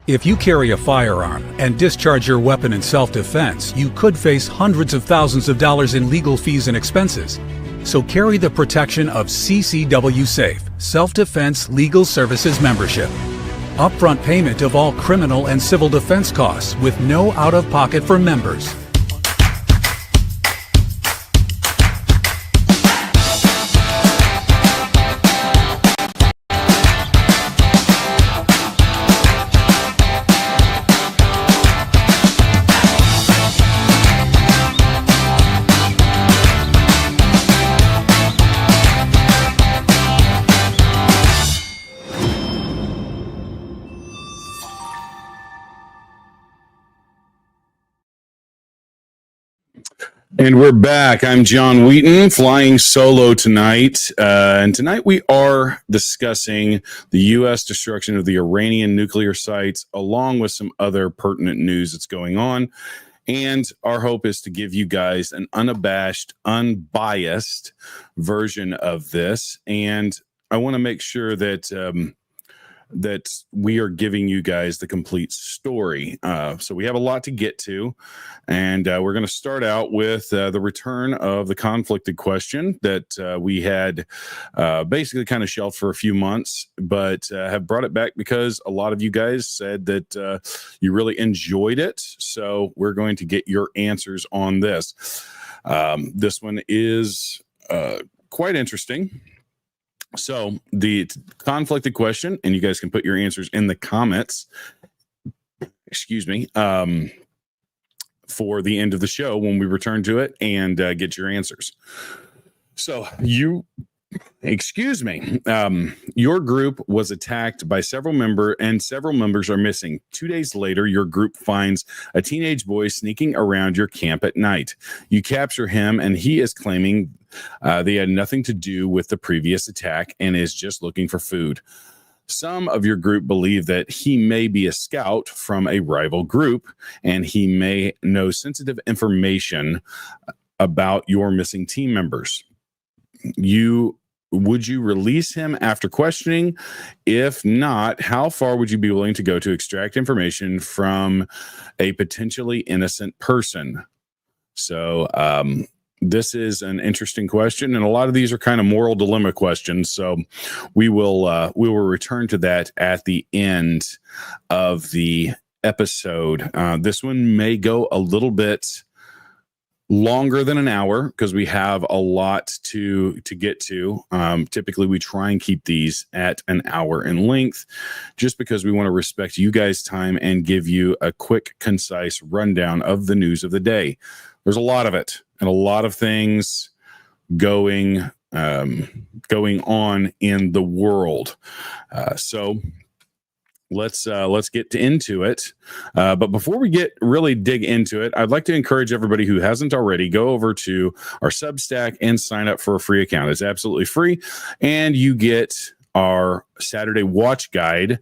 If you carry a firearm and discharge your weapon in self-defense, you could face hundreds of thousands of dollars in legal fees and expenses. So carry the protection of CCW Safe, Self-Defense Legal Services membership. Upfront payment of all criminal and civil defense costs with no out-of-pocket for members. And we're back. I'm John Wheaton, flying solo tonight. And tonight we are discussing the U.S. destruction of the Iranian nuclear sites, along with some other pertinent news that's going on. And our hope is to give you guys an unabashed, unbiased version of this. And I want to make sure that that we are giving you guys the complete story. So we have a lot to get to, and we're going to start out with the return of the conflicted question that we had basically kind of shelved for a few months, but have brought it back because a lot of you guys said that you really enjoyed it. So we're going to get your answers on this. This one is quite interesting. So the conflicted question, and you guys can put your answers in the comments, for the end of the show when we return to it and get your answers. So your group was attacked by several members are missing. 2 days later, your group finds a teenage boy sneaking around your camp at night. You capture him, and he is claiming they had nothing to do with the previous attack and is just looking for food. Some of your group believe that he may be a scout from a rival group, and he may know sensitive information about your missing team members. Would you release him after questioning? If not, how far would you be willing to go to extract information from a potentially innocent person? So this is an interesting question, and a lot of these are kind of moral dilemma questions. So we will return to that at the end of the episode. This one may go a little bit longer than an hour because we have a lot to get to. Typically we try and keep these at an hour in length just because we want to respect you guys' time and give you a quick, concise rundown of the news of the day. There's a lot of it and a lot of things going on in the world. So let's get into it. But before we really dig into it, I'd like to encourage everybody who hasn't already, go over to our Substack and sign up for a free account. It's absolutely free. And you get our Saturday Watch Guide,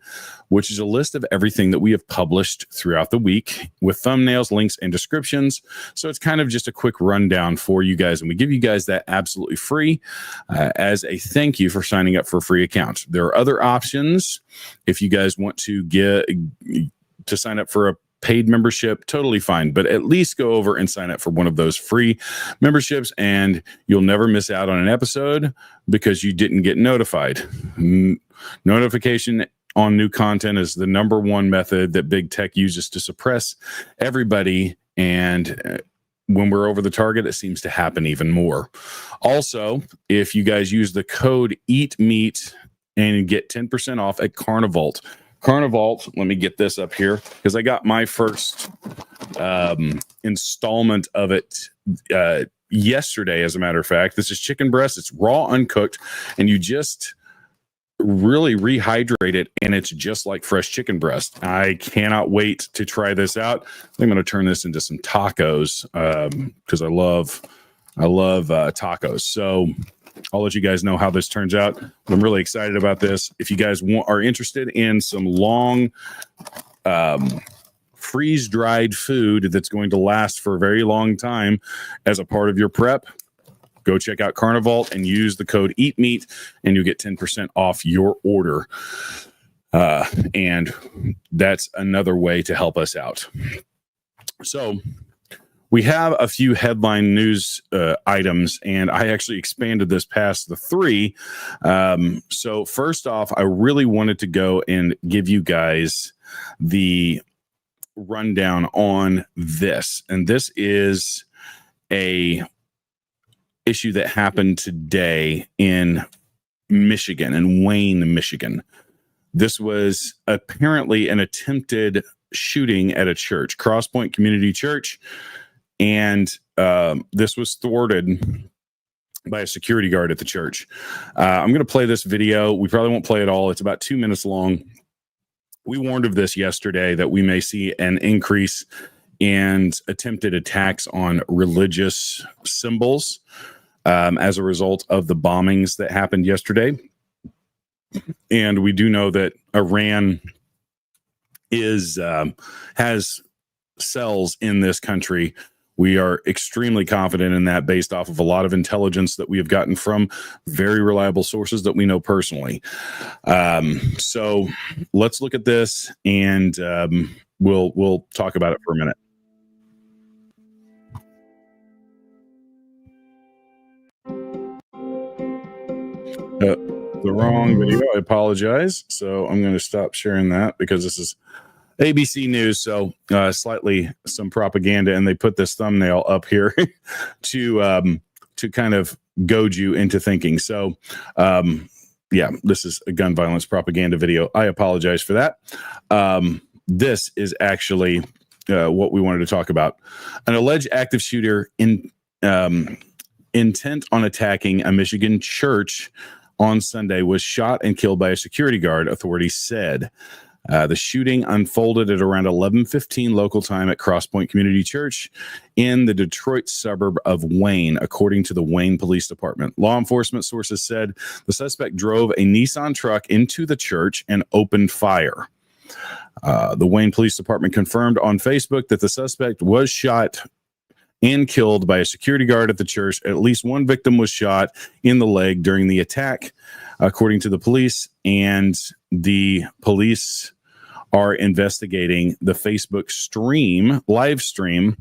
which is a list of everything that we have published throughout the week with thumbnails, links, and descriptions. So it's kind of just a quick rundown for you guys. And we give you guys that absolutely free as a thank you for signing up for a free account. There are other options if you guys want to sign up for a paid membership, totally fine, but at least go over and sign up for one of those free memberships and you'll never miss out on an episode because you didn't get notified. Notification on new content is the number one method that big tech uses to suppress everybody, and when we're over the target, it seems to happen even more. Also, if you guys use the code EATMEAT and get 10% off at Carnivalt, let me get this up here because I got my first installment of it yesterday, as a matter of fact. This is chicken breast. It's raw, uncooked, and you just really rehydrate it, and it's just like fresh chicken breast. I cannot wait to try this out. I'm going to turn this into some tacos because I love tacos. So I'll let you guys know how this turns out. But I'm really excited about this. If you guys are interested in some long freeze-dried food that's going to last for a very long time as a part of your prep, go check out Carnivalt and use the code EATMEAT, and you'll get 10% off your order. And that's another way to help us out. So we have a few headline news items, and I actually expanded this past the three. So first off, I really wanted to go and give you guys the rundown on this. And this is a issue that happened today in Michigan, in Wayne, Michigan. This was apparently an attempted shooting at a church, Crosspoint Community Church. And this was thwarted by a security guard at the church. I'm going to play this video. We probably won't play it all. It's about 2 minutes long. We warned of this yesterday, that we may see an increase in attempted attacks on religious symbols as a result of the bombings that happened yesterday. And we do know that Iran has cells in this country. We are extremely confident in that, based off of a lot of intelligence that we have gotten from very reliable sources that we know personally. So let's look at this, and we'll talk about it for a minute. The wrong video. I apologize. So I'm going to stop sharing that, because this is ABC News, so slightly some propaganda, and they put this thumbnail up here to kind of goad you into thinking. So, yeah, this is a gun violence propaganda video. I apologize for that. This is actually what we wanted to talk about. An alleged active shooter intent on attacking a Michigan church on Sunday was shot and killed by a security guard, authorities said. The shooting unfolded at around 11:15 local time at Crosspoint Community Church in the Detroit suburb of Wayne, according to the Wayne Police Department. Law enforcement sources said the suspect drove a Nissan truck into the church and opened fire. The Wayne Police Department confirmed on Facebook that the suspect was shot and killed by a security guard at the church. At least one victim was shot in the leg during the attack, according to the police, and the police are investigating the Facebook live stream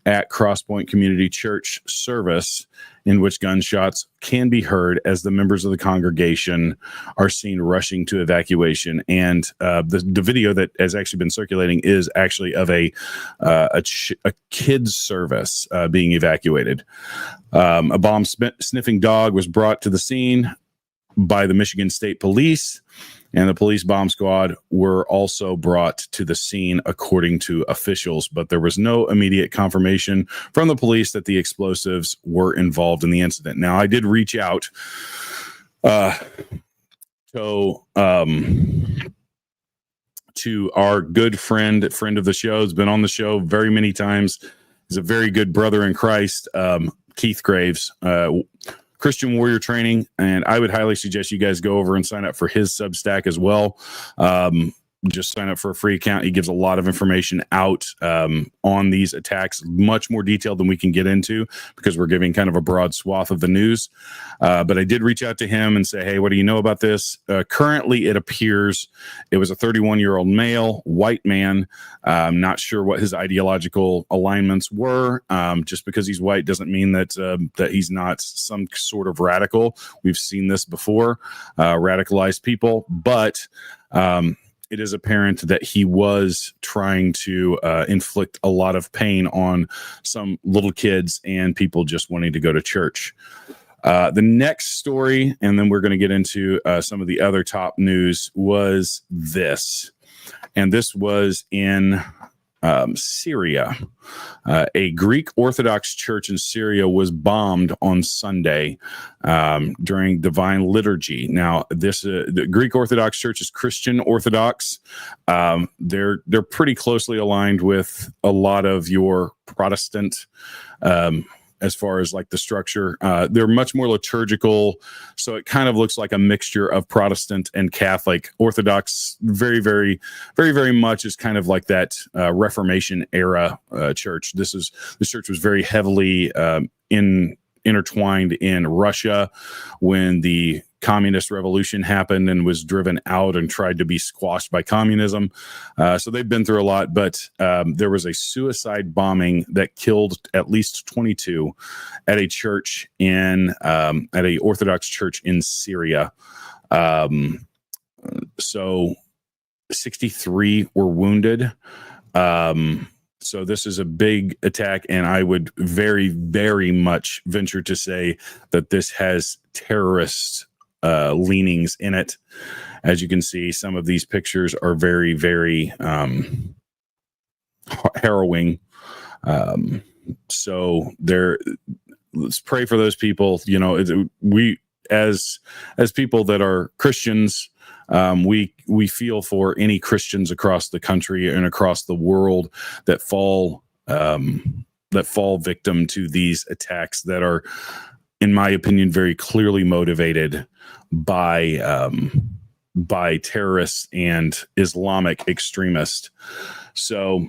at Crosspoint Community Church service, in which gunshots can be heard as the members of the congregation are seen rushing to evacuation. And the video that has actually been circulating is actually of a kids service being evacuated. A bomb sniffing dog was brought to the scene by the Michigan State Police, and the police bomb squad were also brought to the scene, according to officials, but there was no immediate confirmation from the police that the explosives were involved in the incident. Now, I did reach out to our good friend of the show, has been on the show very many times. He's a very good brother in Christ, Keith Graves, Christian Warrior Training, and I would highly suggest you guys go over and sign up for his Substack as well. Just sign up for a free account. He gives a lot of information out on these attacks, much more detailed than we can get into, because we're giving kind of a broad swath of the news. But I did reach out to him and say, hey, what do you know about this? Currently, it appears it was a 31-year-old male, white man. I'm not sure what his ideological alignments were. Just because he's white doesn't mean that he's not some sort of radical. We've seen this before, radicalized people, but it is apparent that he was trying to inflict a lot of pain on some little kids and people just wanting to go to church. The next story, and then we're going to get into some of the other top news, was this. And this was in Syria. A Greek Orthodox church in Syria was bombed on Sunday during divine liturgy. Now, the Greek Orthodox Church is Christian Orthodox. They're pretty closely aligned with a lot of your Protestant as far as like the structure. They're much more liturgical, so it kind of looks like a mixture of Protestant and Catholic. Orthodox, very, very, very, very much is kind of like that Reformation era church. This church was very heavily intertwined in Russia when the communist revolution happened and was driven out and tried to be squashed by communism. So they've been through a lot, but there was a suicide bombing that killed at least 22 at a church at a Orthodox church in Syria. So 63 were wounded. So this is a big attack, and I would very, very much venture to say that this has terrorist leanings in it. As you can see, some of these pictures are very, very harrowing. So let's pray for those people. You know, we as people that are Christians, we feel for any Christians across the country and across the world that fall victim to these attacks that are, in my opinion, very clearly motivated by terrorists and Islamic extremists. So,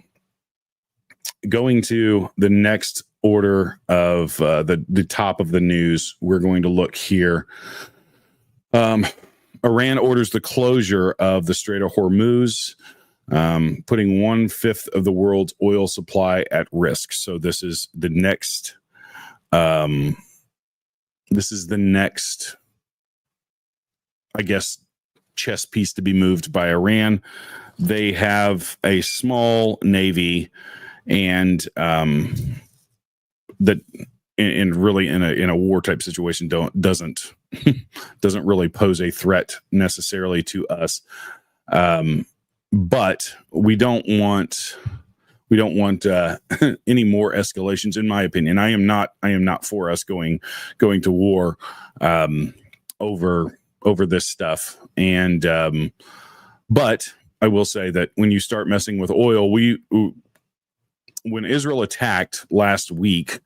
going to the next order of the top of the news, we're going to look here. Iran orders the closure of the Strait of Hormuz, putting 1/5 of the world's oil supply at risk. So this is the next. I guess, chess piece to be moved by Iran. They have a small navy, and that really in a war type situation doesn't really pose a threat necessarily to us. But we don't want any more escalations, in my opinion. I am not for us going to war over this stuff. And but I will say that when you start messing with oil, when Israel attacked last week,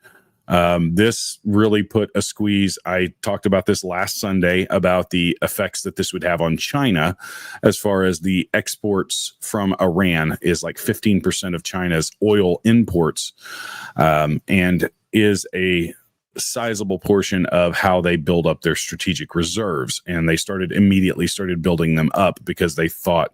this really put a squeeze. I talked about this last Sunday about the effects that this would have on China, as far as the exports from Iran is like 15% of China's oil imports, and is a sizable portion of how they build up their strategic reserves. And they immediately started building them up because they thought,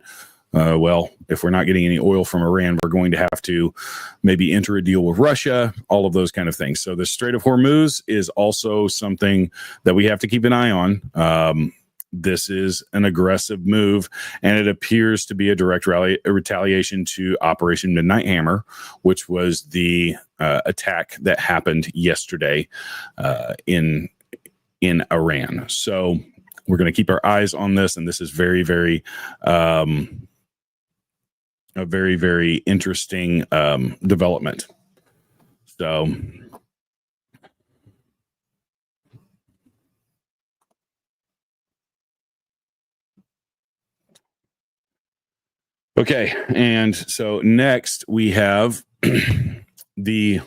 well, if we're not getting any oil from Iran, we're going to have to maybe enter a deal with Russia, all of those kind of things. So the Strait of Hormuz is also something that we have to keep an eye on. This is an aggressive move, and it appears to be a direct retaliation to Operation Midnight Hammer, which was the attack that happened yesterday in Iran. So we're going to keep our eyes on this, and this is very, very a very, very interesting development. So okay, and so next we have the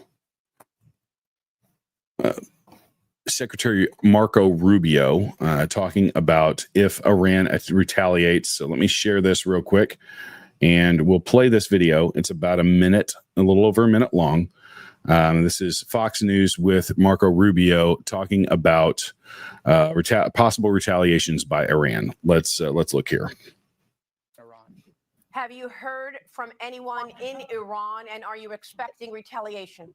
Secretary Marco Rubio talking about if Iran retaliates. So let me share this real quick, and we'll play this video. It's about a little over a minute long. This is Fox News with Marco Rubio talking about possible retaliations by Iran. Let's look here. Have you heard from anyone in Iran, and are you expecting retaliation?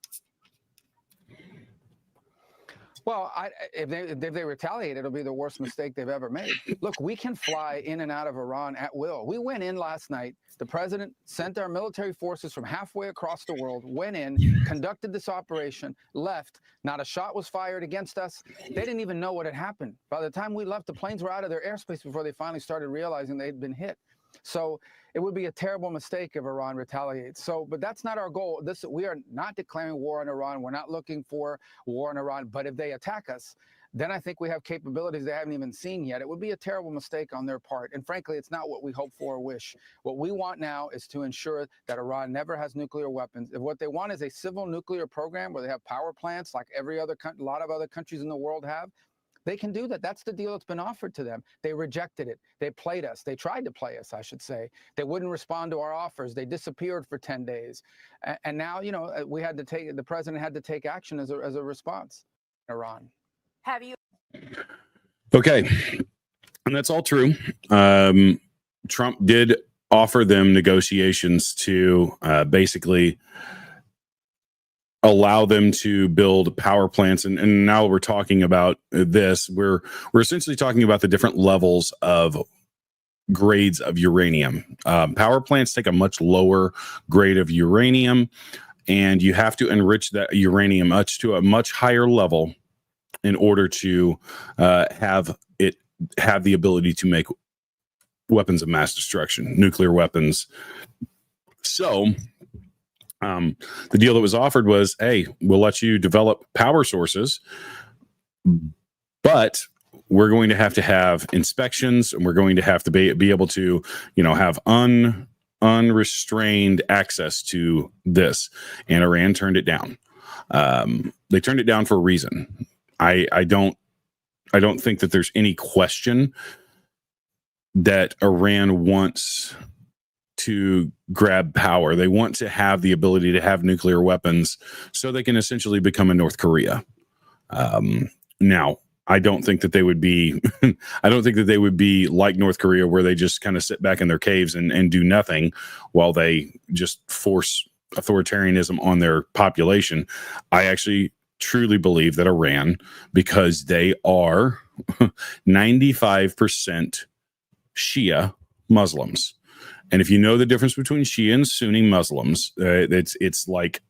Well, if they retaliate, it'll be the worst mistake they've ever made. Look, we can fly in and out of Iran at will. We went in last night. The president sent our military forces from halfway across the world, went in, conducted this operation, left. Not a shot was fired against us. They didn't even know what had happened. By the time we left, the planes were out of their airspace before they finally started realizing they'd been hit. So it would be a terrible mistake if Iran retaliates. But that's not our goal. We are not declaring war on Iran. We're not looking for war on Iran. But if they attack us, then I think we have capabilities they haven't even seen yet. It would be a terrible mistake on their part. And frankly, it's not what we hope for or wish. What we want now is to ensure that Iran never has nuclear weapons. If what they want is a civil nuclear program where they have power plants like a lot of other countries in the world have, they can do that. That's the deal that's been offered to them. They rejected it. They played us. They tried to play us, I should say. They wouldn't respond to our offers. They disappeared for 10 days. And now, the president had to take action as a response. Iran. Have you? Okay. And that's all true. Trump did offer them negotiations to basically allow them to build power plants. And now we're talking about this. We're essentially talking about the different levels of grades of uranium. Power plants take a much lower grade of uranium, and you have to enrich that uranium much to a much higher level in order to have the ability to make weapons of mass destruction, nuclear weapons. So the deal that was offered was, hey, we'll let you develop power sources, but we're going to have inspections, and we're going to have to be able to, have unrestrained access to this. And Iran turned it down. They turned it down for a reason. I don't think that there's any question that Iran wants to grab power. They want to have the ability to have nuclear weapons so they can essentially become a North Korea. Now, I don't think that they would be like North Korea, where they just kind of sit back in their caves and do nothing while they just force authoritarianism on their population. I actually truly believe that Iran, because they are 95% Shia Muslims. And if you know the difference between Shia and Sunni Muslims, it's like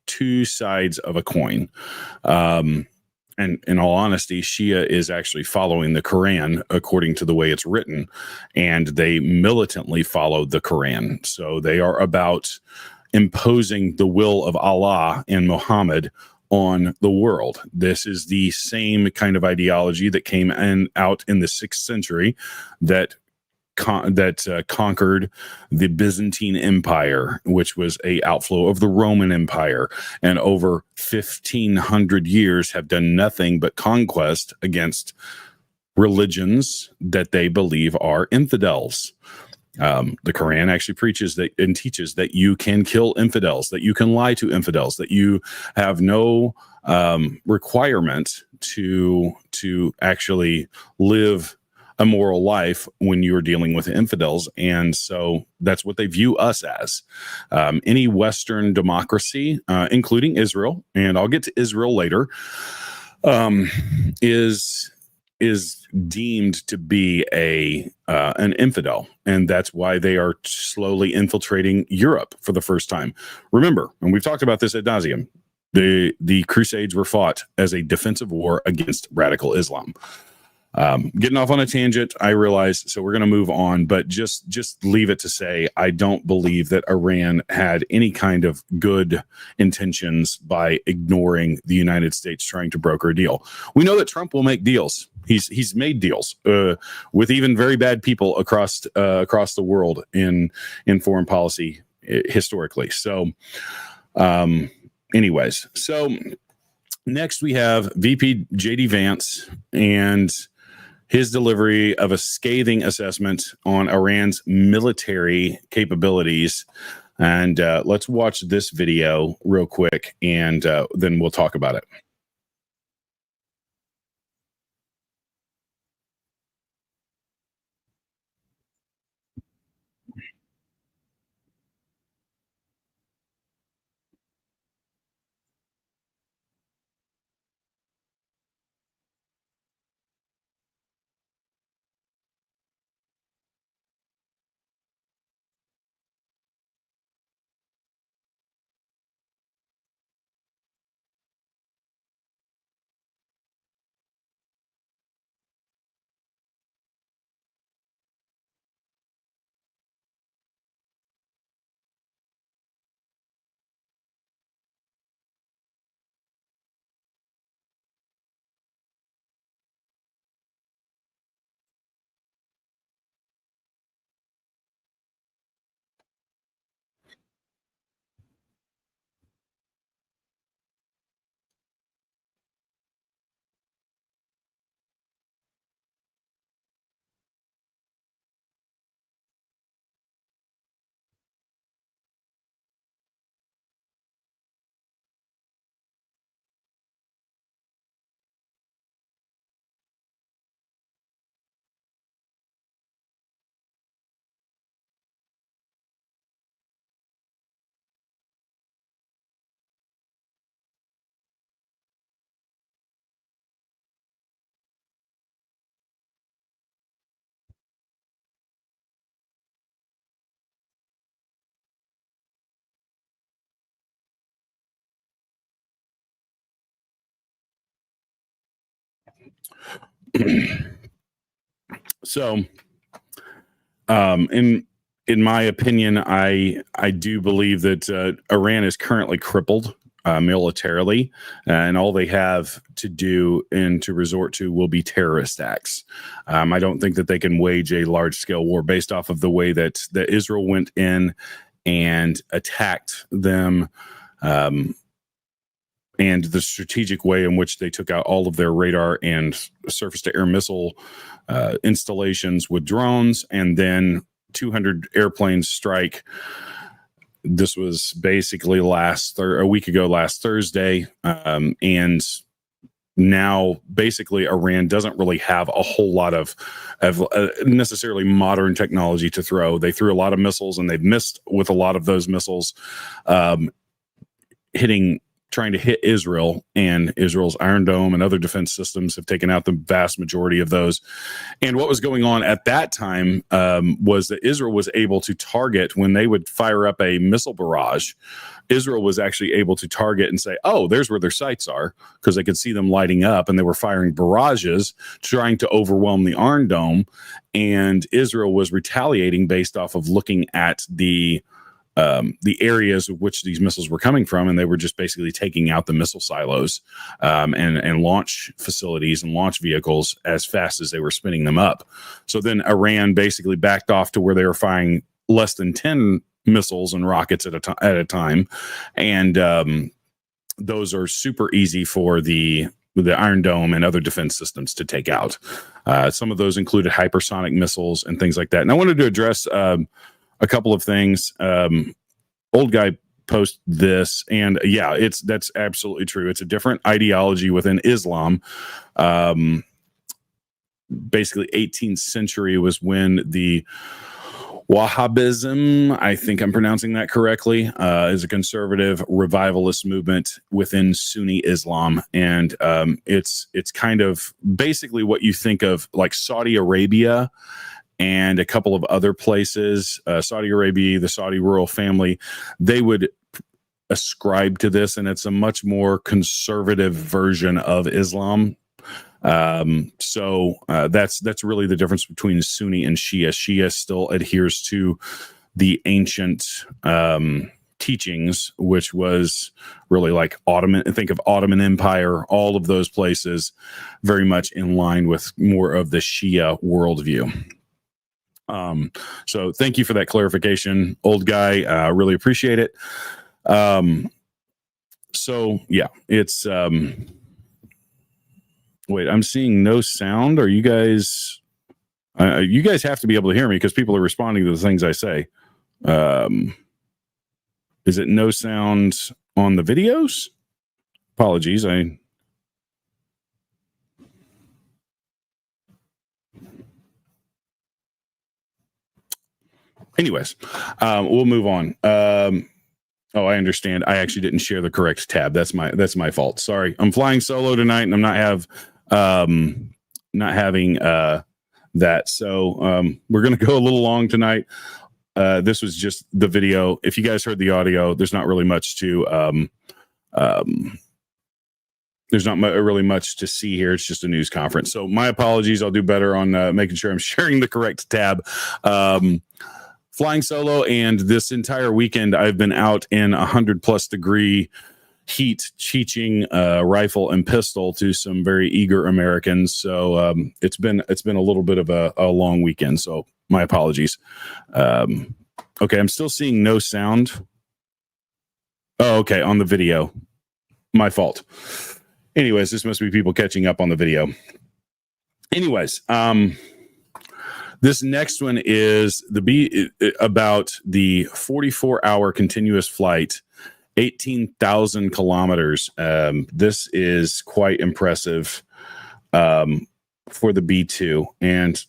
two sides of a coin. And in all honesty, Shia is actually following the Quran according to the way it's written, and they militantly follow the Quran. So they are about imposing the will of Allah and Muhammad on the world. This is the same kind of ideology that came out in the 6th century that conquered the Byzantine Empire, which was a outflow of the Roman Empire, and over 1,500 years have done nothing but conquest against religions that they believe are infidels. The Quran actually preaches that and teaches that you can kill infidels, that you can lie to infidels, that you have no requirement to actually live a moral life when you're dealing with infidels. And so that's what they view us as. Any Western democracy, including Israel, and I'll get to Israel later, is deemed to be an infidel, and that's why they are slowly infiltrating Europe for the first time. Remember, and we've talked about this ad nauseum, the Crusades were fought as a defensive war against radical Islam. Getting off on a tangent, I realize, so we're going to move on, but just leave it to say, I don't believe that Iran had any kind of good intentions by ignoring the United States trying to broker a deal. We know that Trump will make deals. He's made deals with even very bad people across the world in foreign policy historically. So, anyways, so next we have VP JD Vance and his delivery of a scathing assessment on Iran's military capabilities. And let's watch this video real quick, and then we'll talk about it. So, in my opinion, I do believe that Iran is currently crippled militarily, and all they have to do and to resort to will be terrorist acts. I don't think that they can wage a large scale war based off of the way that Israel went in and attacked them. And the strategic way in which they took out all of their radar and surface-to-air missile installations with drones, and then 200 airplanes strike. This was basically a week ago, last Thursday, and now basically Iran doesn't really have a whole lot of necessarily modern technology to throw. They threw a lot of missiles, and they've missed with a lot of those missiles trying to hit Israel, and Israel's Iron Dome and other defense systems have taken out the vast majority of those. And what was going on at that time was that Israel was able to target, when they would fire up a missile barrage, Israel was actually able to target and say, oh, there's where their sights are, because they could see them lighting up, and they were firing barrages trying to overwhelm the Iron Dome. And Israel was retaliating based off of looking at the areas of which these missiles were coming from, and they were just basically taking out the missile silos and launch facilities and launch vehicles as fast as they were spinning them up. So then Iran basically backed off to where they were firing less than 10 missiles and rockets at a time, and those are super easy for the Iron Dome and other defense systems to take out. Some of those included hypersonic missiles and things like that. And I wanted to address a couple of things. Old guy post this, and yeah, that's absolutely true. It's a different ideology within Islam. Basically 18th century was when the Wahhabism, I think I'm pronouncing that correctly, is a conservative revivalist movement within Sunni Islam. And it's kind of basically what you think of like Saudi Arabia and a couple of other places. Saudi Arabia, the Saudi royal family, they would ascribe to this, and it's a much more conservative version of Islam. So that's really the difference between Sunni and Shia. Shia still adheres to the ancient teachings, which was really like Ottoman. Think of Ottoman Empire, all of those places, very much in line with more of the Shia worldview. So thank you for that clarification, old guy. Really appreciate it. So yeah, it's, wait, I'm seeing no sound. Are you guys, you guys have to be able to hear me because people are responding to the things I say. Is it no sound on the videos? Apologies. Anyways, we'll move on. Oh, I understand. I actually didn't share the correct tab. That's my fault. Sorry. I'm flying solo tonight, and I'm not having that. So we're gonna go a little long tonight. This was just the video. If you guys heard the audio, there's not really much to really much to see here. It's just a news conference. So my apologies. I'll do better on making sure I'm sharing the correct tab. Flying solo, and this entire weekend I've been out in 100+ degree heat teaching rifle and pistol to some very eager Americans. So it's been a little bit of a long weekend. So my apologies. Okay, I'm still seeing no sound. Oh, okay, on the video. My fault. Anyways, this must be people catching up on the video. Anyways, this next one is about the 44-hour continuous flight, 18,000 kilometers. This is quite impressive for the B-2, and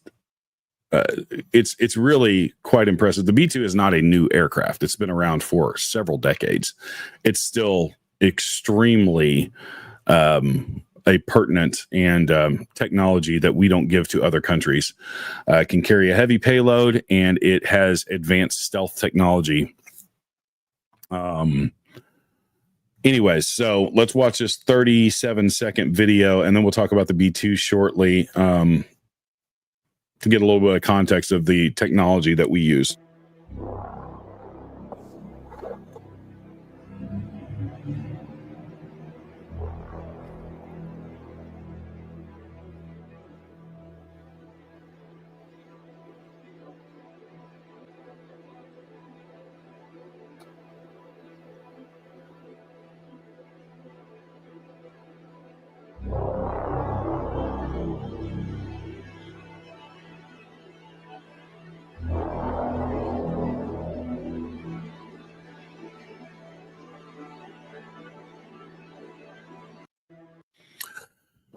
it's really quite impressive. The B-2 is not a new aircraft. It's been around for several decades. It's still extremely a pertinent and technology that we don't give to other countries. It can carry a heavy payload, and it has advanced stealth technology. anyways, so let's watch this 37-second video, and then we'll talk about the B2 shortly to get a little bit of context of the technology that we use.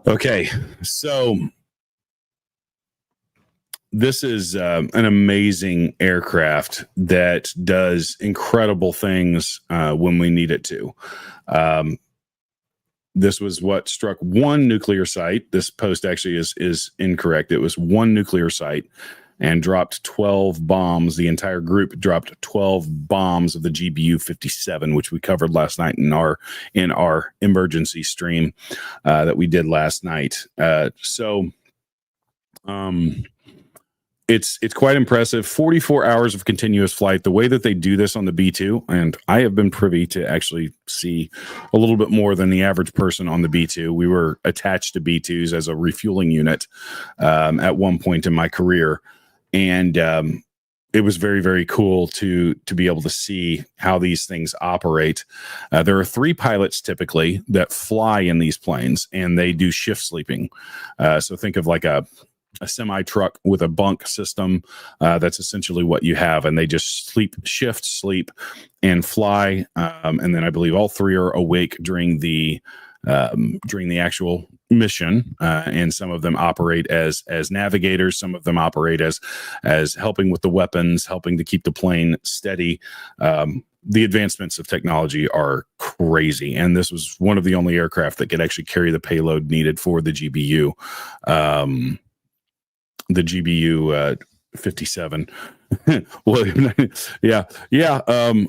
Okay, so this is an amazing aircraft that does incredible things when we need it to. This was what struck one nuclear site. This post actually is incorrect. It was one nuclear site and dropped 12 bombs. The entire group dropped 12 bombs of the GBU-57, which we covered last night in our emergency stream that we did last night. It's quite impressive. 44 hours of continuous flight. The way that they do this on the B2, and I have been privy to actually see a little bit more than the average person on the B2. We were attached to B2s as a refueling unit at one point in my career. And it was very, very cool to be able to see how these things operate. There are 3 pilots typically that fly in these planes, and they do shift sleeping. So think of like a semi truck with a bunk system. That's essentially what you have, and they just shift sleep, and fly. And then I believe all 3 are awake during the actual mission, and some of them operate as navigators. Some of them operate as helping with the weapons, helping to keep the plane steady. The advancements of technology are crazy, and this was one of the only aircraft that could actually carry the payload needed for the GBU. The GBU 57. Well, yeah.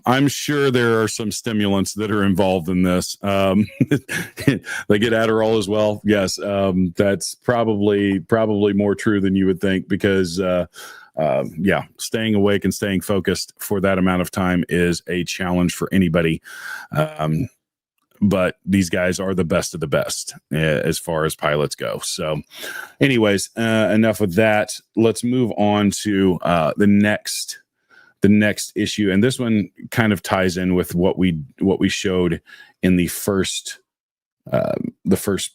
I'm sure there are some stimulants that are involved in this. They get Adderall as well. Yes, that's probably more true than you would think, because staying awake and staying focused for that amount of time is a challenge for anybody. But these guys are the best of the best as far as pilots go. So anyways, enough of that. Let's move on to the next issue. And this one kind of ties in with what we showed in the first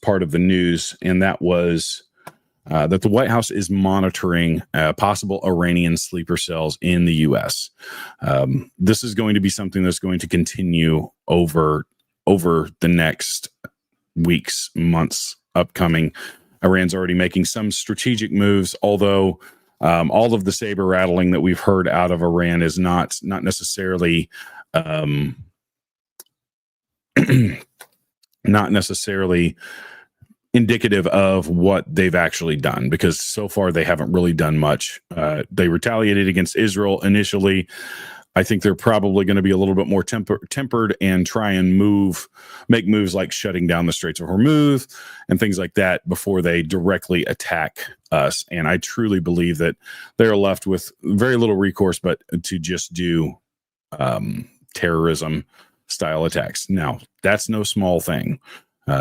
part of the news. And that was that the White House is monitoring possible Iranian sleeper cells in the U.S. This is going to be something that's going to continue over the next weeks, months upcoming. Iran's already making some strategic moves, although all of the saber rattling that we've heard out of Iran is not necessarily not necessarily indicative of what they've actually done, because so far they haven't really done much. They retaliated against Israel initially. I think they're probably going to be a little bit more tempered and try and make moves like shutting down the Straits of Hormuz and things like that before they directly attack us. And I truly believe that they're left with very little recourse but to just do terrorism style attacks. Now, that's no small thing,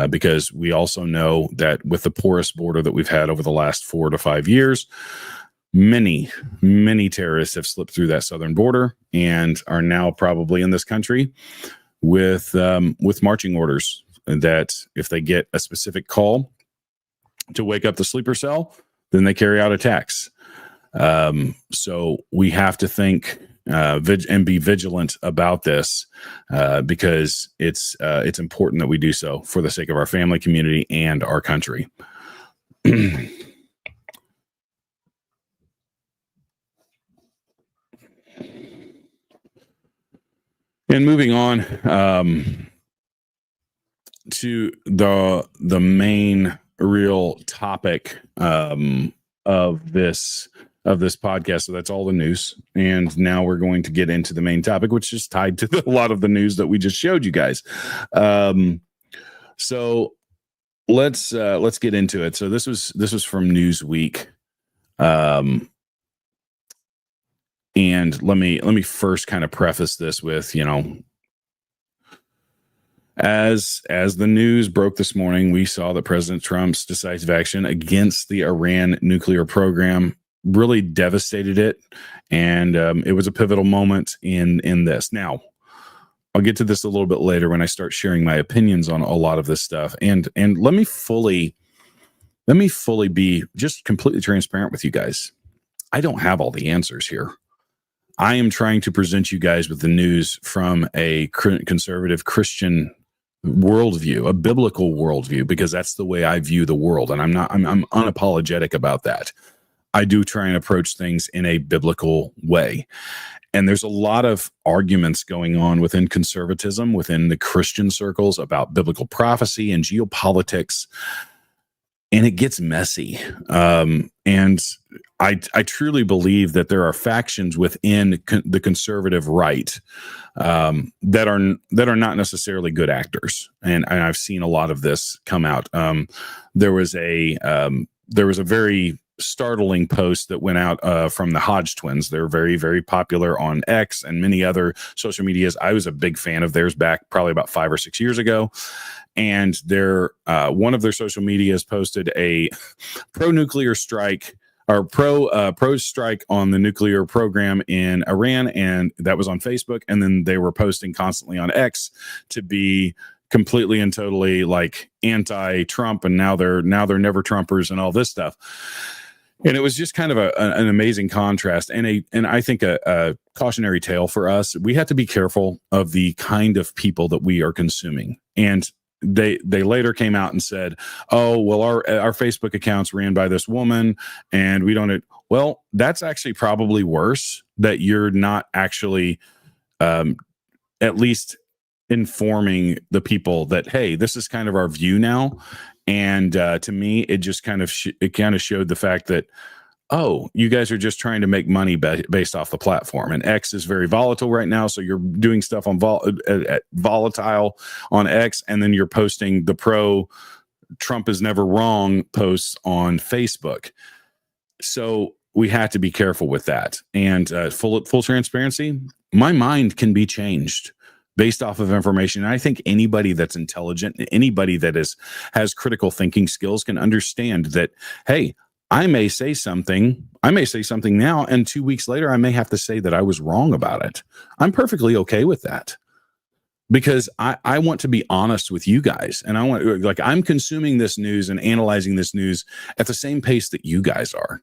because we also know that with the porous border that we've had over the last 4 to 5 years, many terrorists have slipped through that southern border and are now probably in this country with marching orders that if they get a specific call to wake up the sleeper cell, then they carry out attacks. So we have to think and be vigilant about this, because it's important that we do so for the sake of our family, community, and our country. And moving on to the main real topic of this of this podcast. So that's all the news. And now we're going to get into the main topic, which is tied to a lot of the news that we just showed you guys. So let's get into it. So this was from Newsweek. And let me first kind of preface this with, as the news broke this morning, we saw that President Trump's decisive action against the Iran nuclear program really devastated it. And it was a pivotal moment in this. Now, I'll get to this a little bit later when I start sharing my opinions on a lot of this stuff. And let me fully be just completely transparent with you guys. I don't have all the answers here. I am trying to present you guys with the news from a conservative Christian worldview, a biblical worldview, because that's the way I view the world. And I'm unapologetic about that. I do try and approach things in a biblical way. And there's a lot of arguments going on within conservatism, within the Christian circles about biblical prophecy and geopolitics. And it gets messy. And I truly believe that there are factions within the conservative right that are not necessarily good actors. And I've seen a lot of this come out. There was a very startling post that went out from the Hodge twins. They're very, very popular on X and many other social medias. I was a big fan of theirs back probably about 5 or 6 years ago. And one of their social medias posted a pro-nuclear strike or pro strike on the nuclear program in Iran, and that was on Facebook. And then they were posting constantly on X to be completely and totally like anti-Trump, and now they're never Trumpers and all this stuff. And it was just kind of an amazing contrast and I think a cautionary tale for us. We have to be careful of the kind of people that we are consuming. And they later came out and said, oh, well, our Facebook accounts ran by this woman and we don't. Well, that's actually probably worse, that you're not actually at least informing the people that, hey, this is kind of our view now. And to me, it just kind of showed the fact that, oh, you guys are just trying to make money based off the platform. And X is very volatile right now. So you're doing stuff on volatile on X, and then you're posting the pro Trump is never wrong posts on Facebook. So we have to be careful with that. And full transparency, my mind can be changed based off of information. And I think anybody that's intelligent, anybody that has critical thinking skills can understand that, hey, I may say something now, and 2 weeks later, I may have to say that I was wrong about it. I'm perfectly okay with that, because I want to be honest with you guys. And I'm consuming this news and analyzing this news at the same pace that you guys are.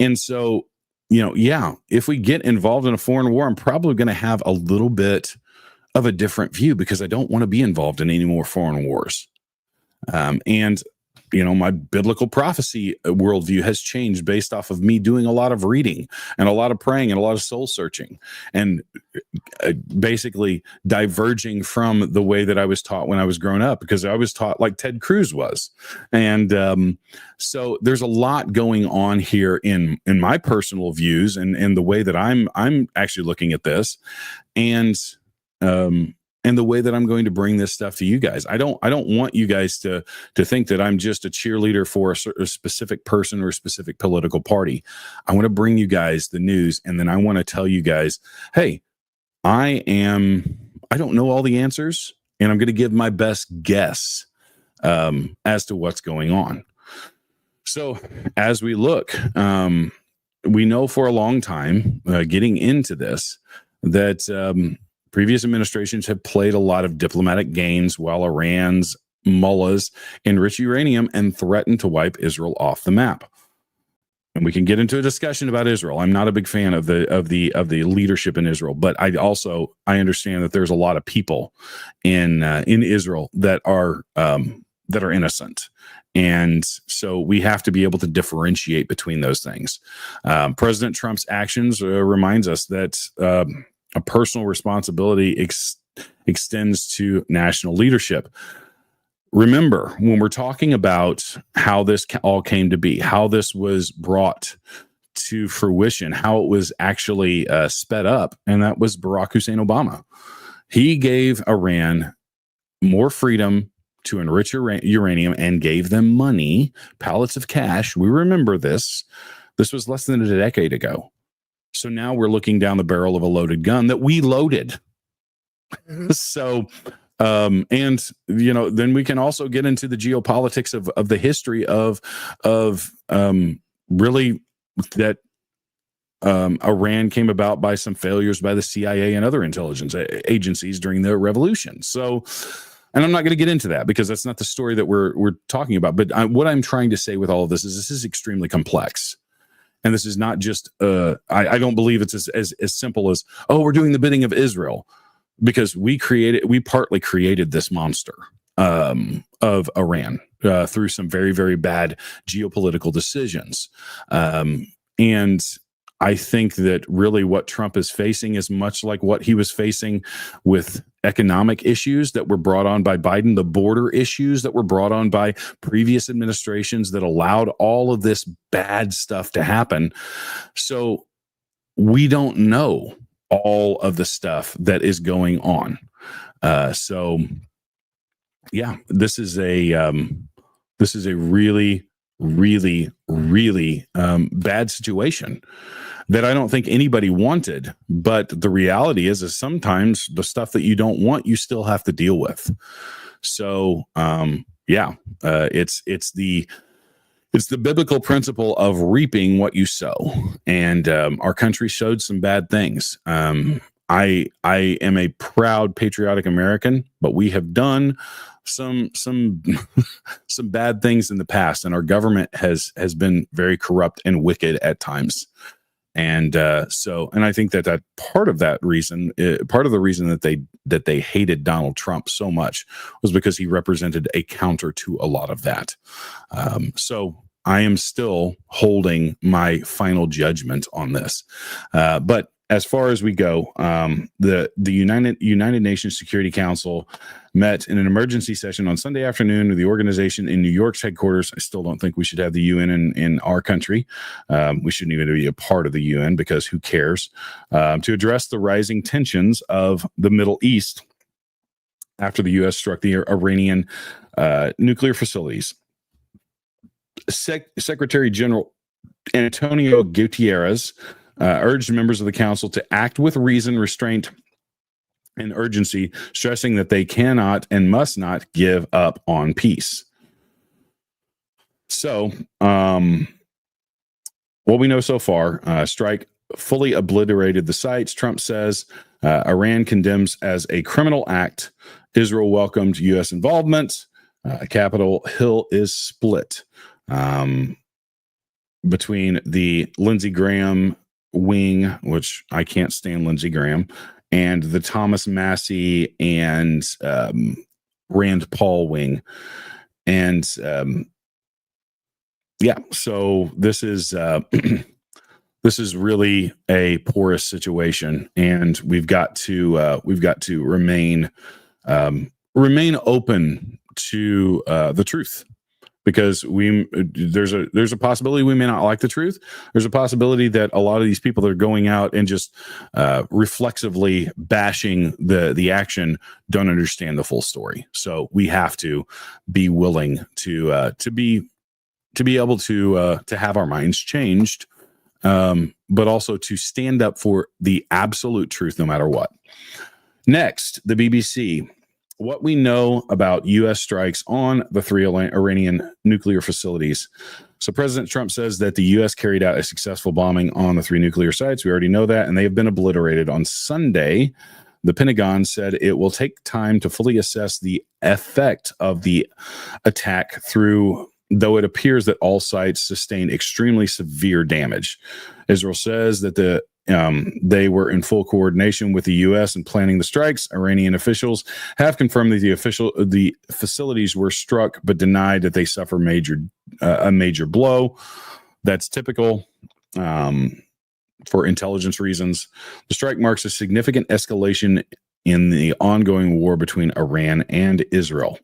And so, if we get involved in a foreign war, I'm probably going to have a little bit of a different view, because I don't want to be involved in any more foreign wars. And my biblical prophecy worldview has changed based off of me doing a lot of reading and a lot of praying and a lot of soul searching, and basically diverging from the way that I was taught when I was growing up, because I was taught like Ted Cruz was. And so there's a lot going on here in my personal views and the way that I'm actually looking at this, and the way that I'm going to bring this stuff to you guys. I don't want you guys to think that I'm just a cheerleader for a specific person or a specific political party. I want to bring you guys the news, and then I want to tell you guys, hey, I don't know all the answers, and I'm going to give my best guess as to what's going on. So as we look, we know for a long time, getting into this, that previous administrations have played a lot of diplomatic games while Iran's mullahs enrich uranium and threaten to wipe Israel off the map. And we can get into a discussion about Israel. I'm not a big fan of the leadership in Israel, but I understand that there's a lot of people in Israel that are innocent. And so we have to be able to differentiate between those things. President Trump's actions reminds us that a personal responsibility extends to national leadership. Remember, when we're talking about how this all came to be, how this was brought to fruition, how it was actually sped up, and that was Barack Hussein Obama. He gave Iran more freedom to enrich uranium and gave them money, pallets of cash. We remember this. This was less than a decade ago. So now we're looking down the barrel of a loaded gun that we loaded. So, and then we can also get into the geopolitics of the history of really that Iran came about by some failures by the CIA and other intelligence agencies during the revolution. So, and I'm not going to get into that because that's not the story that we're talking about. But what I'm trying to say with all of this is extremely complex. And this is not just, I don't believe it's as simple as, oh, we're doing the bidding of Israel, because we partly created this monster of Iran through some very, very bad geopolitical decisions. And I think that really what Trump is facing is much like what he was facing with economic issues that were brought on by Biden, the border issues that were brought on by previous administrations that allowed all of this bad stuff to happen. So we don't know all of the stuff that is going on. So yeah, this is a really, really, really bad situation that I don't think anybody wanted. But the reality is sometimes the stuff that you don't want, you still have to deal with. So it's the biblical principle of reaping what you sow. And our country showed some bad things. I am a proud patriotic American, but we have done some bad things in the past, and our government has been very corrupt and wicked at times. And and I think that part of the reason that they hated Donald Trump so much was because he represented a counter to a lot of that. So I am still holding my final judgment on this. But as far as we go, the United Nations Security Council met in an emergency session on Sunday afternoon with the organization in New York's headquarters. I still don't think we should have the UN in our country. We shouldn't even be a part of the UN because who cares? To address the rising tensions of the Middle East after the U.S. struck the Iranian nuclear facilities. Secretary General Antonio Guterres urged members of the council to act with reason, restraint, and urgency, stressing that they cannot and must not give up on peace. So, what we know so far, strike fully obliterated the sites. Trump says Iran condemns as a criminal act. Israel welcomed U.S. involvement. Capitol Hill is split between the Lindsey Graham wing, which I can't stand Lindsey Graham, and the Thomas Massey and Rand Paul wing. And so this is this is really a porous situation, and we've got to remain open to the truth. Because there's a possibility we may not like the truth. There's a possibility that a lot of these people that are going out and just reflexively bashing the action don't understand the full story. So we have to be willing to be able to have our minds changed, but also to stand up for the absolute truth no matter what. Next, the BBC. What we know about U.S. strikes on the 3 Iranian nuclear facilities. So President Trump says that the U.S. carried out a successful bombing on the 3 nuclear sites. We already know that, and they have been obliterated. On Sunday, the Pentagon said it will take time to fully assess the effect of the attack though it appears that all sites sustained extremely severe damage. Israel says that they were in full coordination with the U.S. in planning the strikes. Iranian officials have confirmed that the facilities were struck, but denied that they suffer a major blow. That's typical for intelligence reasons. The strike marks a significant escalation in the ongoing war between Iran and Israel.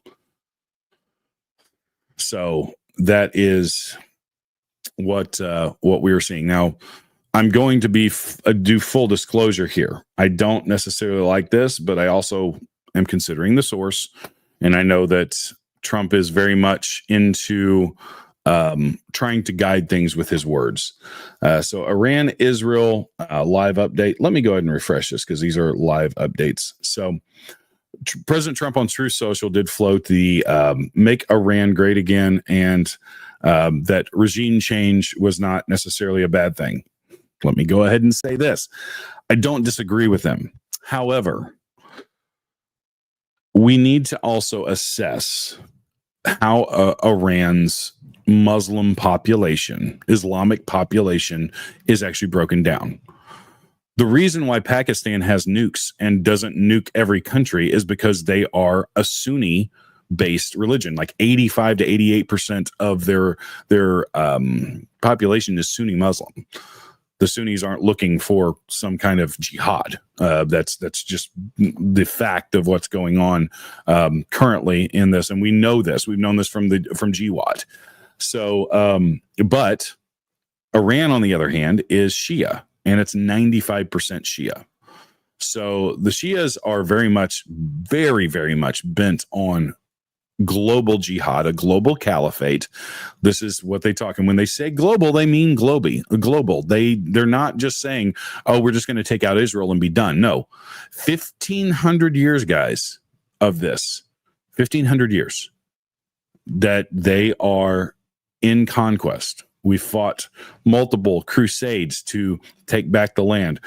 So that is what we were seeing. Now, I'm going to do full disclosure here. I don't necessarily like this, but I also am considering the source, and I know that Trump is very much into trying to guide things with his words. So Iran, Israel, live update. Let me go ahead and refresh this because these are live updates. So President Trump on Truth Social did float the make Iran great again, and that regime change was not necessarily a bad thing. Let me go ahead and say this. I don't disagree with him. However, we need to also assess how Iran's Muslim population, Islamic population, is actually broken down. The reason why Pakistan has nukes and doesn't nuke every country is because they are a Sunni-based religion. Like 85 to 88% of their population is Sunni Muslim. The Sunnis aren't looking for some kind of jihad. That's just the fact of what's going on currently in this, and we know this. We've known this from GWAT. So, but Iran, on the other hand, is Shia, and it's 95% Shia. So the Shias are very much bent on global jihad, a global caliphate. This is what they talk. And when they say global, they mean global. They're not just saying, oh, we're just going to take out Israel and be done. No, 1,500 years, guys, of this, 1,500 years that they are in conquest. We fought multiple crusades to take back the land.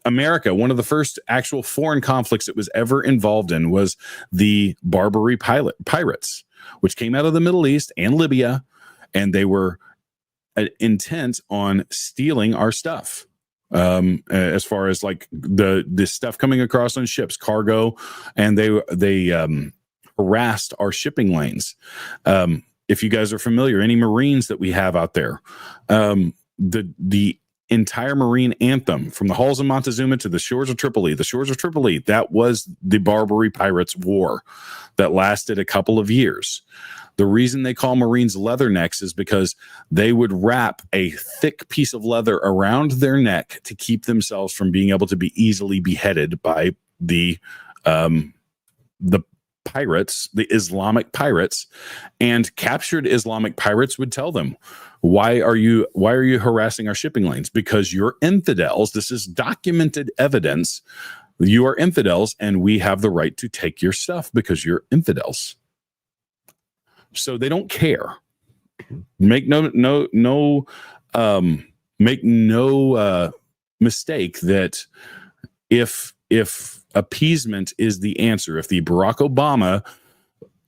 America, one of the first actual foreign conflicts it was ever involved in was the Barbary pirates, which came out of the Middle East and Libya, and they were intent on stealing our stuff. As far as like the stuff coming across on ships, cargo, and they harassed our shipping lanes. If you guys are familiar, any Marines that we have out there, the entire Marine anthem from the halls of Montezuma to the shores of Tripoli, that was the Barbary Pirates War that lasted a couple of years. The reason they call Marines leathernecks is because they would wrap a thick piece of leather around their neck to keep themselves from being able to be easily beheaded by the pirates, the Islamic pirates. And captured Islamic pirates would tell them, why are you harassing our shipping lanes? Because you're infidels. This is documented evidence. You are infidels, and we have the right to take your stuff because you're infidels. So they don't care. Make no mistake that if appeasement is the answer, if the Barack Obama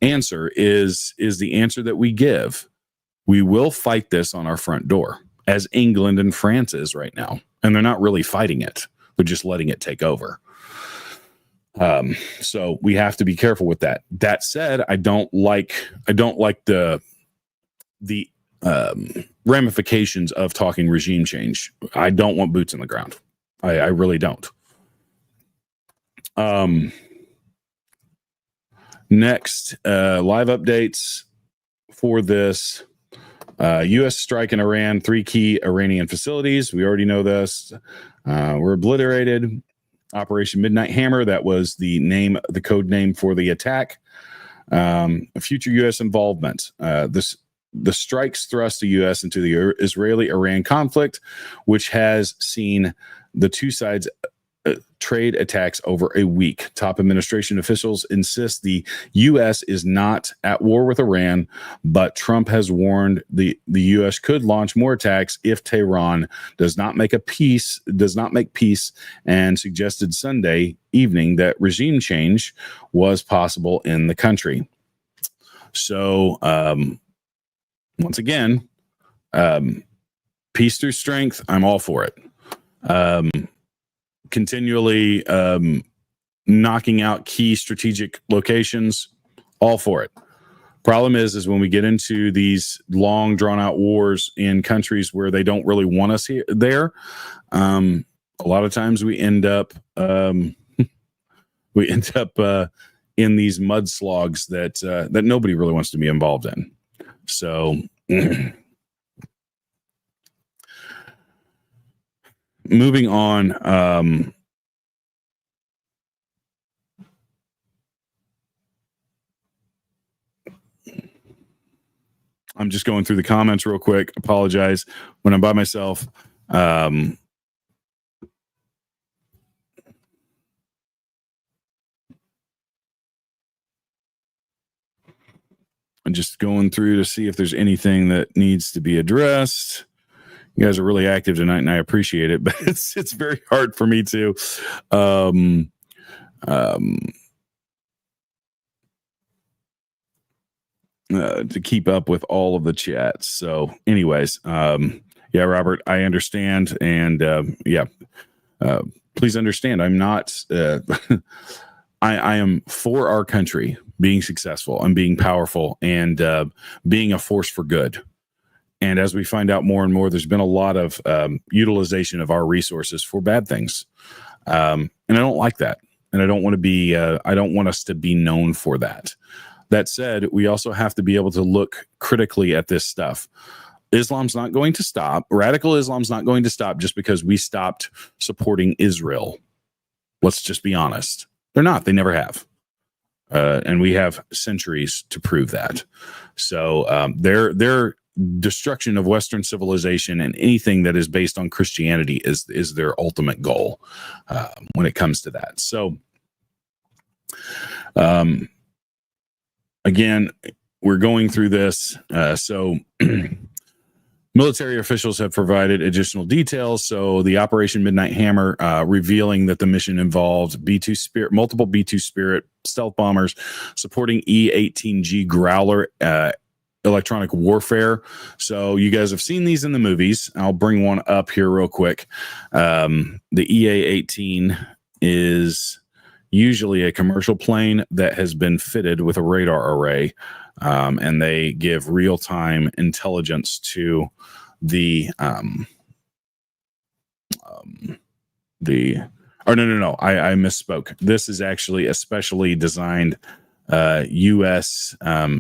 answer is the answer that we give, we will fight this on our front door, as England and France is right now. And they're not really fighting it. They're just letting it take over. So we have to be careful with that. That said, I don't like the ramifications of talking regime change. I don't want boots on the ground. I really don't. Next, live updates for this. U.S. strike in Iran, 3 key Iranian facilities. We already know this. Were obliterated. Operation Midnight Hammer, that was the code name for the attack. Future U.S. involvement. The strikes thrust the U.S. into the Israeli-Iran conflict, which has seen the two sides trade attacks over a week. Top administration officials insist the U.S. is not at war with Iran, but Trump has warned the U.S. could launch more attacks if Tehran does not make peace, and suggested Sunday evening that regime change was possible in the country. So, once again, peace through strength. I'm all for it. Continually knocking out key strategic locations, all for it. Problem is when we get into these long drawn out wars in countries where they don't really want us there, a lot of times we end up in these mudslogs that nobody really wants to be involved in. So moving on. I'm just going through the comments real quick. Apologize when I'm by myself. I'm just going through to see if there's anything that needs to be addressed. You guys are really active tonight, and I appreciate it, but it's very hard for me to keep up with all of the chats. So, anyways, yeah, Robert, I understand, and please understand, I'm not. I am for our country being successful and being powerful and being a force for good. And as we find out more and more, there's been a lot of utilization of our resources for bad things. And I don't like that. And I don't want to be, I don't want us to be known for that. That said, we also have to be able to look critically at this stuff. Islam's not going to stop. Radical Islam's not going to stop just because we stopped supporting Israel. Let's just be honest. They're not. They never have. And we have centuries to prove that. So their destruction of Western civilization and anything that is based on Christianity is their ultimate goal when it comes to that. So, again, we're going through this. So military officials have provided additional details. So the Operation Midnight Hammer, revealing that the mission involved B-2 Spirit, multiple B-2 Spirit stealth bombers supporting E-18G Growler electronic warfare. So you guys have seen these in the movies. I'll bring one up here real quick. The EA-18 is usually a commercial plane that has been fitted with a radar array, and they give real-time intelligence to I misspoke. This is actually a specially designed U.S.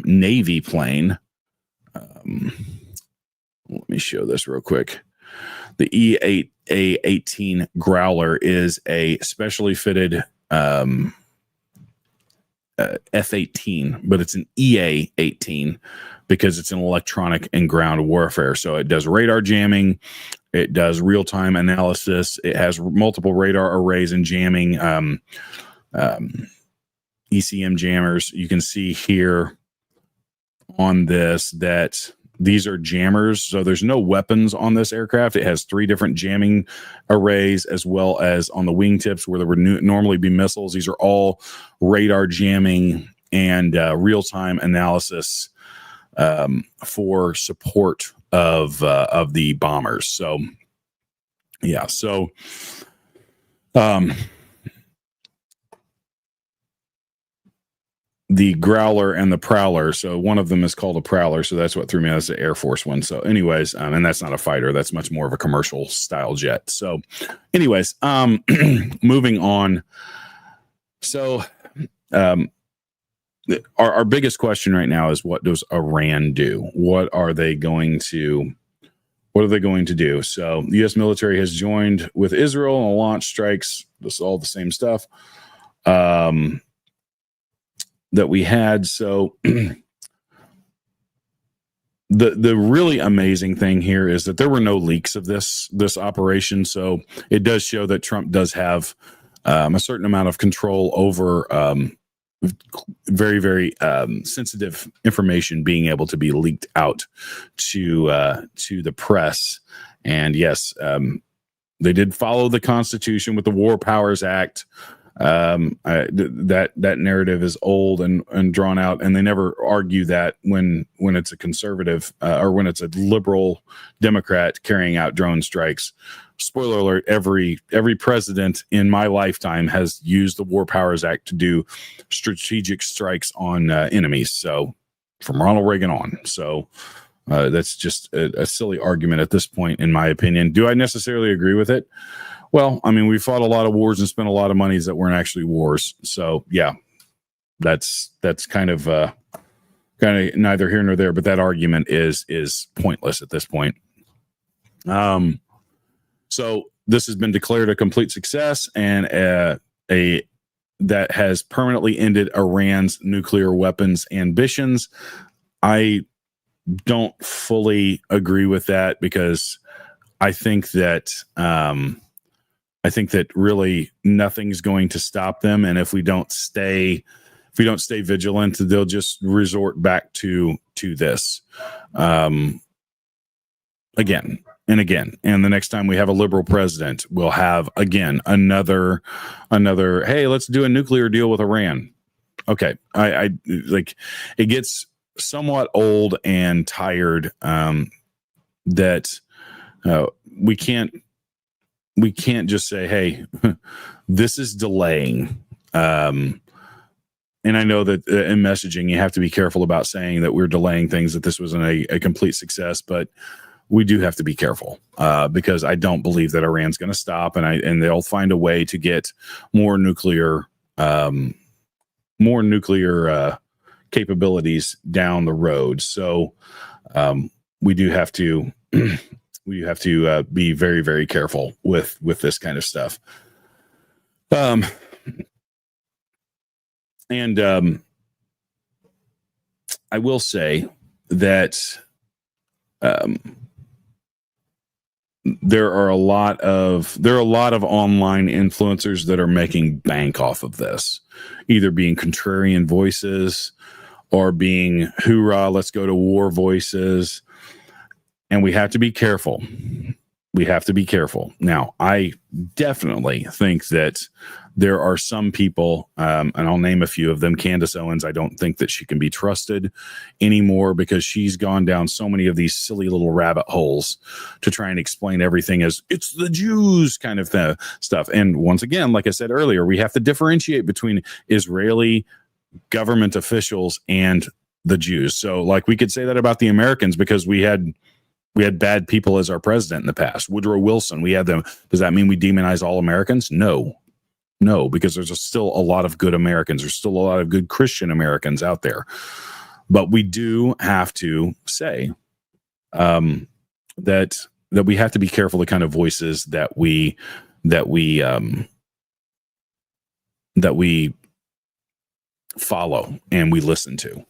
Navy plane. Let me show this real quick. The E-18 Growler is a specially fitted F-18, but it's an EA-18 because it's an electronic and ground warfare. So it does radar jamming, it does real-time analysis, it has multiple radar arrays and jamming, ECM jammers. You can see here on this that these are jammers. So there's no weapons on this aircraft. It has 3 different jamming arrays, as well as on the wingtips where there would normally be missiles. These are all radar jamming and real-time analysis for support of the bombers. So, yeah. So, the Growler and the Prowler. So one of them is called a Prowler. So that's what threw me out. That's the Air Force one. So anyways, and that's not a fighter. That's much more of a commercial style jet. So anyways, moving on. So our biggest question right now is, what does Iran do? What are they going to do? So the U.S. military has joined with Israel on launch strikes. This is all the same stuff. That we had. So the really amazing thing here is that there were no leaks of this operation. So it does show that Trump does have a certain amount of control over very, very sensitive information being able to be leaked out to the press. And yes, they did follow the Constitution with the War Powers Act. That narrative is old and drawn out, and they never argue that when it's a conservative or when it's a liberal Democrat carrying out drone strikes. Spoiler alert, every president in my lifetime has used the War Powers Act to do strategic strikes on enemies. So from Ronald Reagan on. So that's just a silly argument at this point, in my opinion. Do I necessarily agree with it? Well, I mean, we fought a lot of wars and spent a lot of monies that weren't actually wars. So yeah, that's kind of neither here nor there. But that argument is pointless at this point. So this has been declared a complete success and that has permanently ended Iran's nuclear weapons ambitions. I don't fully agree with that, because I think that really nothing's going to stop them, and if we don't stay vigilant, they'll just resort back to this again and again. And the next time we have a liberal president, we'll have again another hey, let's do a nuclear deal with Iran. Okay, I like, it gets somewhat old and tired that we can't just say, hey, this is delaying. And I know that in messaging, you have to be careful about saying that we're delaying things, that this wasn't a complete success, but we do have to be careful because I don't believe that Iran's going to stop, and they'll find a way to get more nuclear capabilities down the road. So we do have to be very, very careful with this kind of stuff. And I will say that there are a lot of online influencers that are making bank off of this, either being contrarian voices or being hoorah, let's go to war voices. And we have to be careful. Now, I definitely think that there are some people, and I'll name a few of them. Candace Owens, I don't think that she can be trusted anymore, because she's gone down so many of these silly little rabbit holes to try and explain everything as it's the Jews kind of stuff. And once again, like I said earlier, we have to differentiate between Israeli government officials and the Jews. So like, we could say that about the Americans, because we had bad people as our president in the past. Woodrow Wilson, we had them. Does that mean we demonize all Americans? No, because there's still a lot of good Americans. There's still a lot of good Christian Americans out there. But we do have to say that we have to be careful the kind of voices that we follow and we listen to.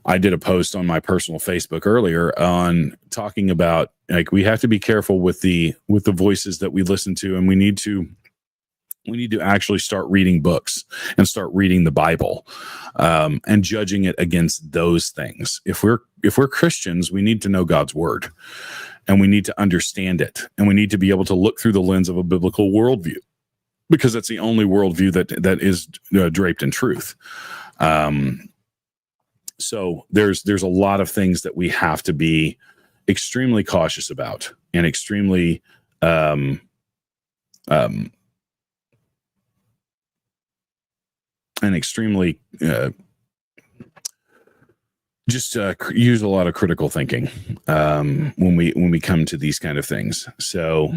I did a post on my personal Facebook earlier on talking about, like, we have to be careful with the voices that we listen to, and we need to actually start reading books and start reading the Bible and judging it against those things. If we're Christians, we need to know God's word, and we need to understand it, and we need to be able to look through the lens of a biblical worldview, because that's the only worldview that is draped in truth. So there's a lot of things that we have to be extremely cautious about, and extremely use a lot of critical thinking when we come to these kind of things. So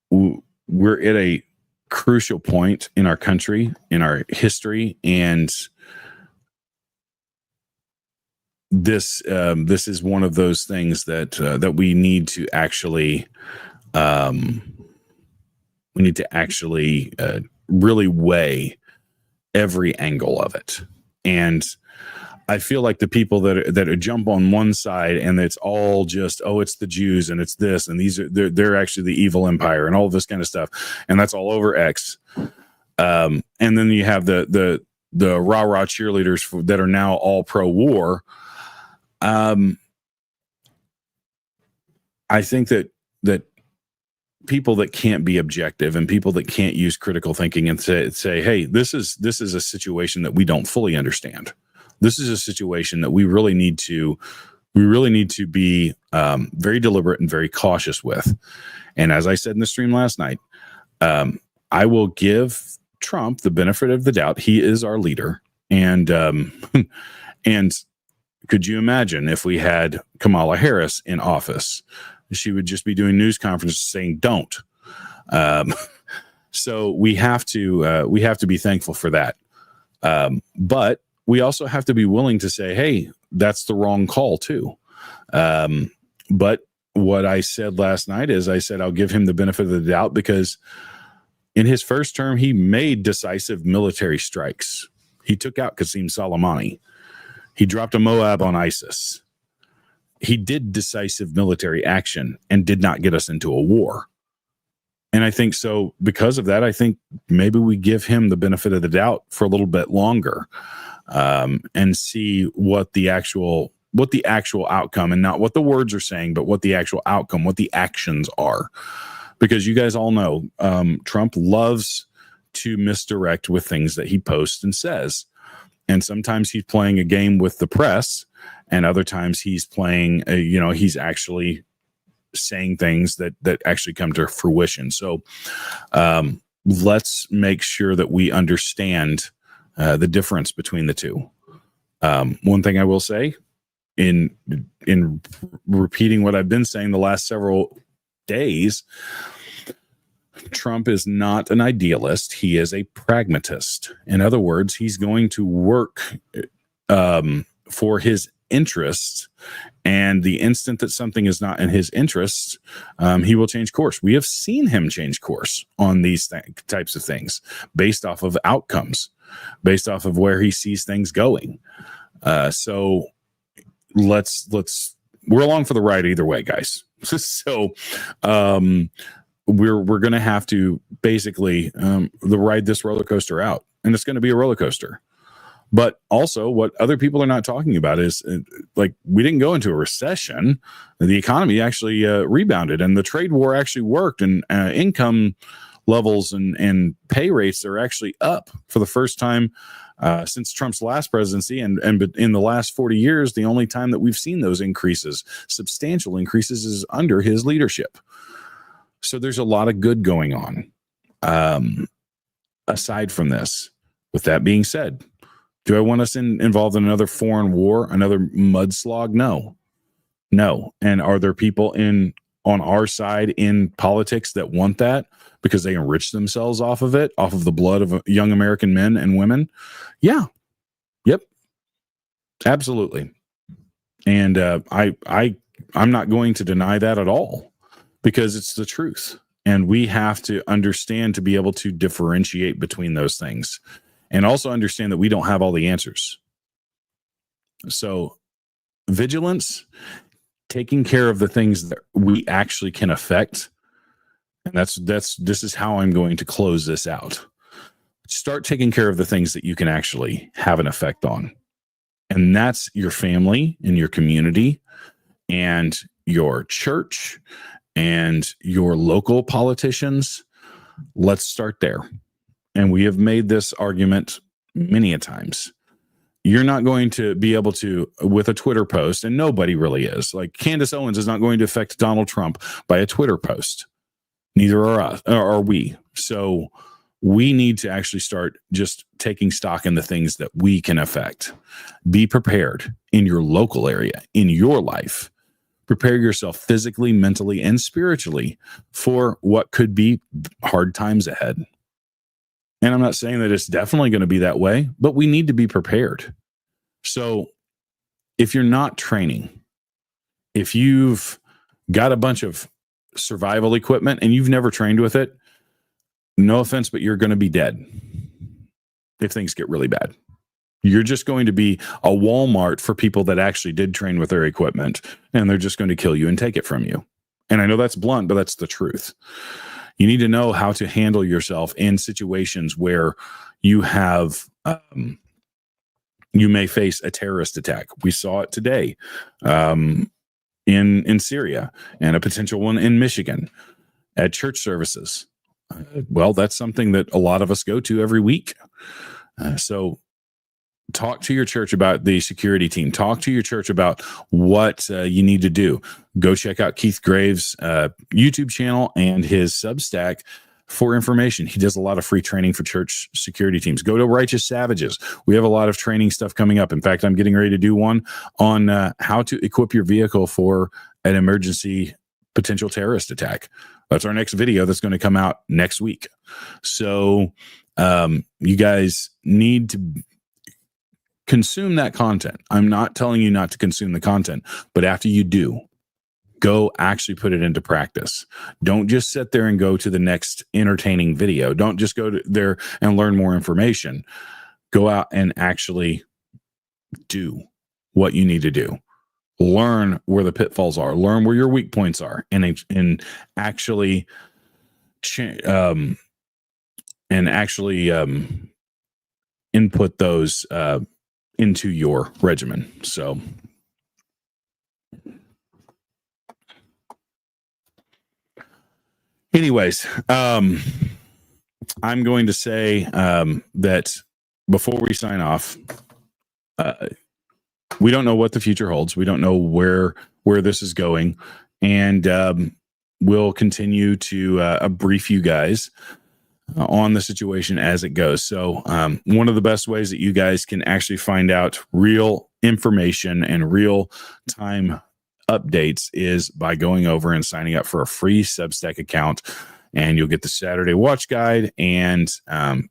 we're at a crucial point in our country, in our history, and this is one of those things that we need to actually really weigh every angle of it. And I feel like the people that jump on one side, and it's all just, oh, it's the Jews and it's this, and they're actually the evil empire and all this kind of stuff, and that's all over X. And then you have the rah-rah cheerleaders that are now all pro-war. I think that people that can't be objective, and people that can't use critical thinking and say, hey, this is a situation that we don't fully understand. This is a situation that we really need to be very deliberate and very cautious with. And as I said in the stream last night, I will give Trump the benefit of the doubt. He is our leader. And and could you imagine if we had Kamala Harris in office? She would just be doing news conferences saying, don't. So we have to be thankful for that. But we also have to be willing to say, hey, that's the wrong call too. But what I said last night is I said I'll give him the benefit of the doubt because in his first term, he made decisive military strikes. He took out Qasem Soleimani. He dropped a Moab on ISIS. He did decisive military action and did not get us into a war. And I think so because of that, I think maybe we give him the benefit of the doubt for a little bit longer and see what the actual outcome, and not what the words are saying, but what the actual outcome, what the actions are. Because you guys all know Trump loves to misdirect with things that he posts and says. And sometimes he's playing a game with the press, and other times he's playing, he's actually saying things that actually come to fruition. So let's make sure that we understand the difference between the two. One thing I will say, in repeating what I've been saying the last several days, Trump is not an idealist. He is a pragmatist. In other words, he's going to work for his interests, and the instant that something is not in his interests, he will change course. We have seen him change course on these types of things based off of outcomes, based off of where he sees things going. So we're along for the ride either way, guys. So we're going to have to basically ride this roller coaster out, and it's going to be a roller coaster. But also what other people are not talking about is like, we didn't go into a recession. The economy actually rebounded, and the trade war actually worked, and income levels and pay rates are actually up for the first time since Trump's last presidency. And in the last 40 years, the only time that we've seen those increases, substantial increases, is under his leadership. So there's a lot of good going on aside from this. With that being said, do I want us involved in another foreign war, another mudslog? No. And are there people on our side in politics that want that because they enrich themselves off of it, off of the blood of young American men and women? Yeah. Yep. Absolutely. And I'm not going to deny that at all, because it's the truth. And we have to understand to be able to differentiate between those things, and also understand that we don't have all the answers. So vigilance, taking care of the things that we actually can affect. And this is how I'm going to close this out. Start taking care of the things that you can actually have an effect on. And that's your family and your community and your church and your local politicians. Let's start there. And we have made this argument many a times. You're not going to be able to, with a Twitter post, and nobody really is. Like, Candace Owens is not going to affect Donald Trump by a Twitter post. Neither are we. So we need to actually start just taking stock in the things that we can affect. Be prepared in your local area, in your life. Prepare yourself physically, mentally, and spiritually for what could be hard times ahead. And I'm not saying that it's definitely going to be that way, but we need to be prepared. So if you're not training, if you've got a bunch of survival equipment and you've never trained with it, no offense, but you're going to be dead if things get really bad. You're just going to be a Walmart for people that actually did train with their equipment, and they're just going to kill you and take it from you. And I know that's blunt, but that's the truth. You need to know how to handle yourself in situations where you have, you may face a terrorist attack. We saw it today in Syria, and a potential one in Michigan at church services. Well, that's something that a lot of us go to every week. So talk to your church about the security team. Talk to your church about what you need to do. Go check out Keith Graves' YouTube channel and his Substack for information. He does a lot of free training for church security teams. Go to Righteous Savages. We have a lot of training stuff coming up. In fact, I'm getting ready to do one on how to equip your vehicle for an emergency potential terrorist attack. That's our next video that's going to come out next week. So you guys need to consume that content. I'm not telling you not to consume the content, but after you do, Go actually put it into practice. Don't just sit there and go to the next entertaining video. Don't just go to there and learn more information. Go out and actually do what you need to do. Learn where the pitfalls are. Learn where your weak points are, and actually input those into your regimen. So, anyways, I'm going to say that before we sign off, we don't know what the future holds. We don't know where this is going, and we'll continue to brief you guys on the situation as it goes. So one of the best ways that you guys can actually find out real information and real time updates is by going over and signing up for a free Substack account, and you'll get the Saturday Watch Guide and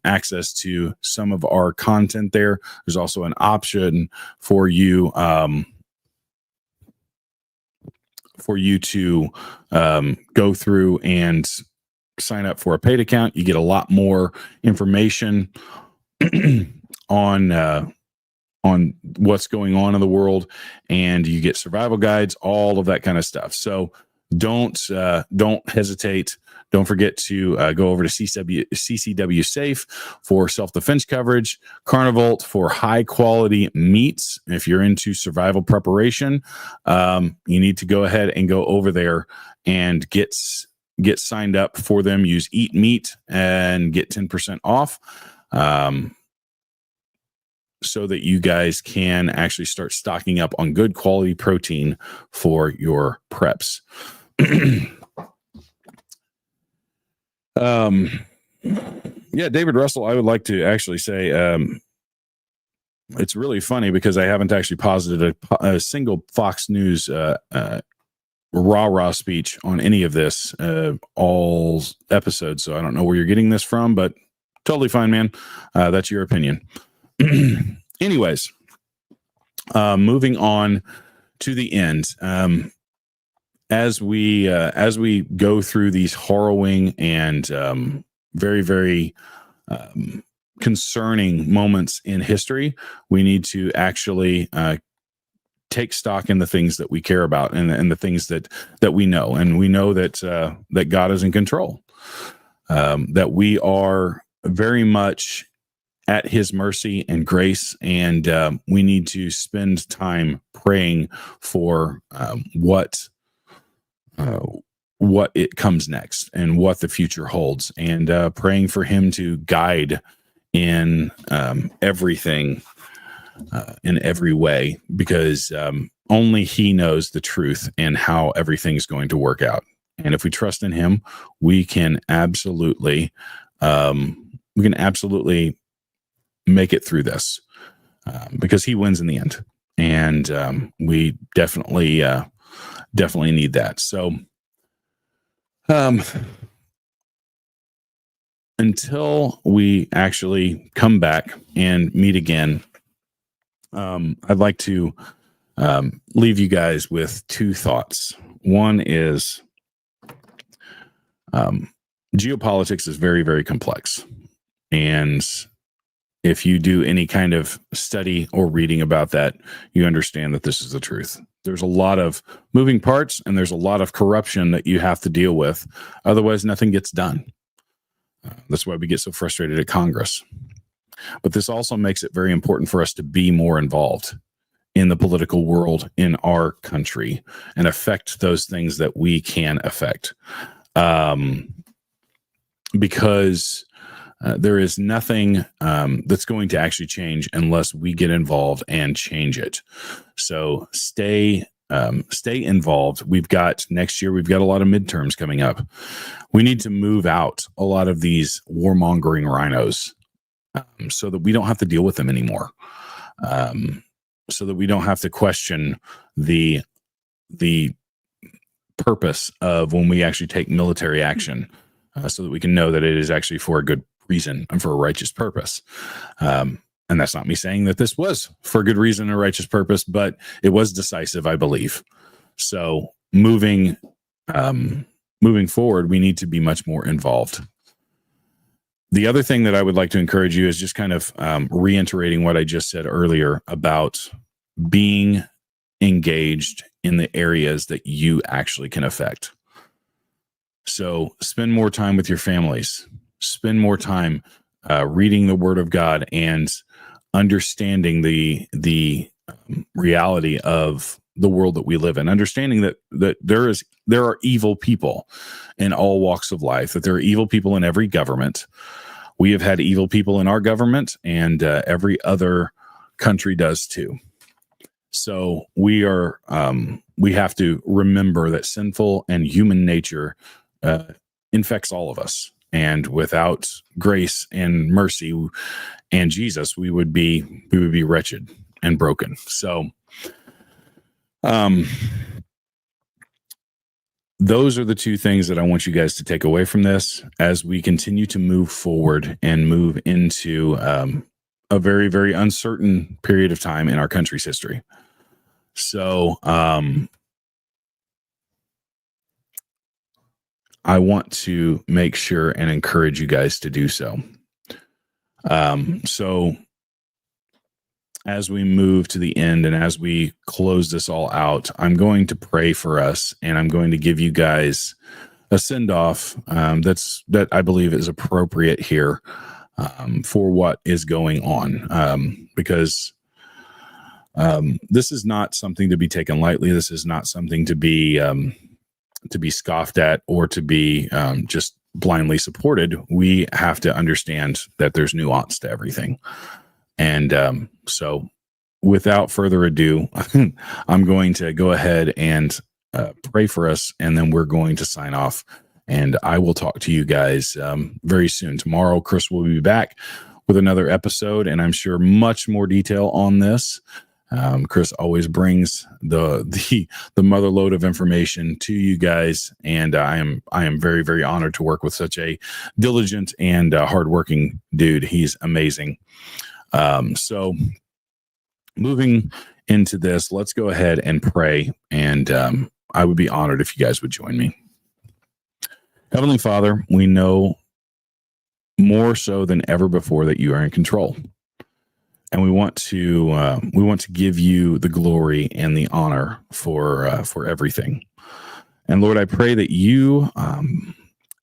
access to some of our content there. There's also an option for you to go through and sign up for a paid account. You get a lot more information on what's going on in the world, and you get survival guides, all of that kind of stuff. So don't hesitate. Don't forget to go over to CCW Safe for self-defense coverage, Carnivalt for high-quality meats. If you're into survival preparation, you need to go ahead and go over there and get signed up for them. Use Eat Meat and get 10% off, so that you guys can actually start stocking up on good quality protein for your preps. Yeah, David Russell, I would like to actually say it's really funny because I haven't actually posited a single Fox News rah-rah speech on any of this all episodes. So I don't know where you're getting this from, but totally fine, man. That's your opinion. Anyways, moving on to the end. As we go through these harrowing and very, very concerning moments in history, we need to actually take stock in the things that we care about and the things that we know. And we know that that God is in control, that we are very much at his mercy and grace, and we need to spend time praying for what it comes next and what the future holds, and praying for him to guide in everything, in every way, because only he knows the truth and how everything's going to work out. And if we trust in him, we can absolutely make it through this, because he wins in the end, and we definitely need that. So until we actually come back and meet again, I'd like to leave you guys with two thoughts. One is geopolitics is very, very complex, and if you do any kind of study or reading about that, you understand that this is the truth. There's a lot of moving parts, and there's a lot of corruption that you have to deal with. Otherwise, nothing gets done. That's why we get so frustrated at Congress. But this also makes it very important for us to be more involved in the political world in our country and affect those things that we can affect. Because there is nothing that's going to actually change unless we get involved and change it. So stay involved. Next year, we've got a lot of midterms coming up. We need to move out a lot of these warmongering rhinos, so that we don't have to deal with them anymore. So that we don't have to question the purpose of when we actually take military action, so that we can know that it is actually for a good reason and for a righteous purpose. And that's not me saying that this was for a good reason and a righteous purpose, but it was decisive, I believe. So moving forward, we need to be much more involved. The other thing that I would like to encourage you is just kind of reiterating what I just said earlier about being engaged in the areas that you actually can affect. So spend more time with your families, spend more time reading the Word of God and understanding the reality of the world that we live in, understanding that there are evil people in all walks of life, that there are evil people in every government. We have had evil people in our government, and every other country does too. So we have to remember that sinful and human nature infects all of us. And without grace and mercy and Jesus, we would be wretched and broken. So those are the two things that I want you guys to take away from this as we continue to move forward and move into a very, very uncertain period of time in our country's history. So I want to make sure and encourage you guys to do so. So as we move to the end and as we close this all out, I'm going to pray for us, and I'm going to give you guys a send-off that I believe is appropriate here for what is going on, because this is not something to be taken lightly. This is not something to be scoffed at or to be just blindly supported. We have to understand that there's nuance to everything. And so without further ado, I'm going to go ahead and pray for us, and then we're going to sign off. And I will talk to you guys very soon. Tomorrow, Chris will be back with another episode, and I'm sure much more detail on this. Chris always brings the mother load of information to you guys, and I am very, very honored to work with such a diligent and hardworking dude. He's amazing. So moving into this, let's go ahead and pray, and I would be honored if you guys would join me. Heavenly Father, we know more so than ever before that you are in control. And we want to give you the glory and the honor for everything. And Lord, I pray that you,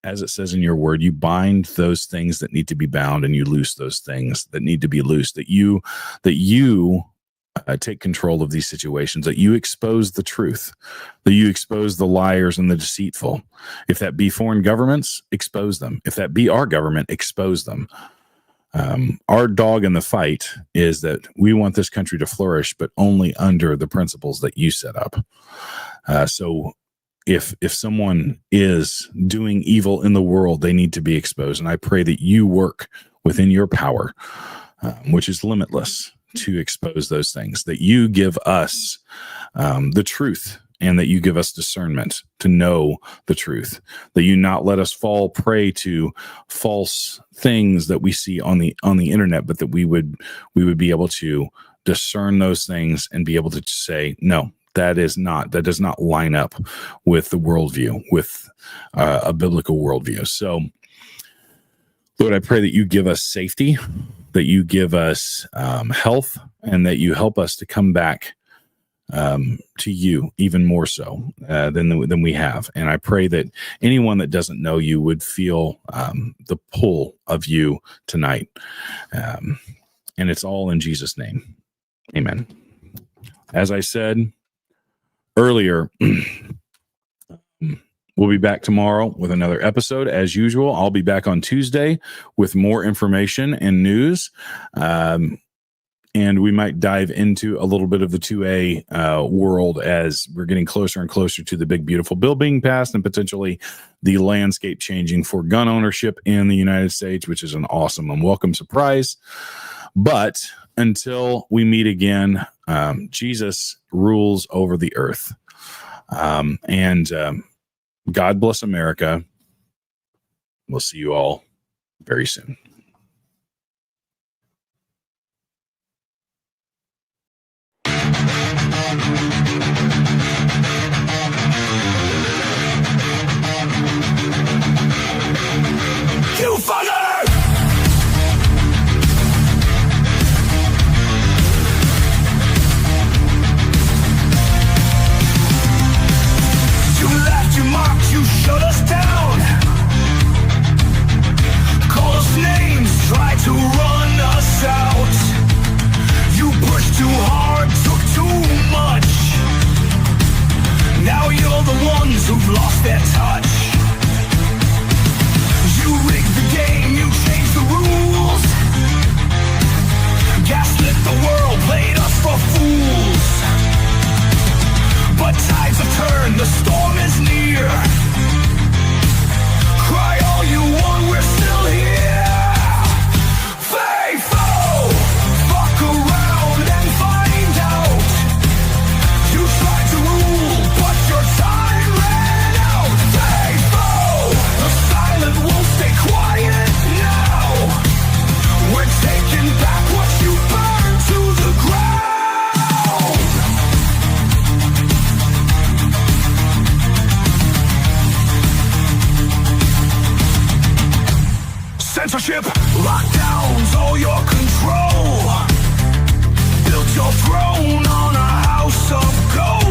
as it says in your word, you bind those things that need to be bound, and you loose those things that need to be loosed. That you take control of these situations. That you expose the truth. That you expose the liars and the deceitful. If that be foreign governments, expose them. If that be our government, expose them. Our dog in the fight is that we want this country to flourish, but only under the principles that you set up. So if someone is doing evil in the world, they need to be exposed. And I pray that you work within your power, which is limitless, to expose those things, that you give us the truth, and that you give us discernment to know the truth, that you not let us fall prey to false things that we see on the internet, but that we would be able to discern those things and be able to say, no, that does not line up with the worldview, with a biblical worldview. So Lord, I pray that you give us safety, that you give us health, and that you help us to come back to you even more so than we have. And I pray that anyone that doesn't know you would feel the pull of you tonight. And it's all in Jesus' name. Amen. As I said earlier, we'll be back tomorrow with another episode. As usual, I'll be back on Tuesday with more information and news. And we might dive into a little bit of the 2A world as we're getting closer and closer to the big, beautiful bill being passed, and potentially the landscape changing for gun ownership in the United States, which is an awesome and welcome surprise. But until we meet again, Jesus rules over the earth. And God bless America. We'll see you all very soon. censorship, lockdowns, all your control. Built your throne on a house of gold.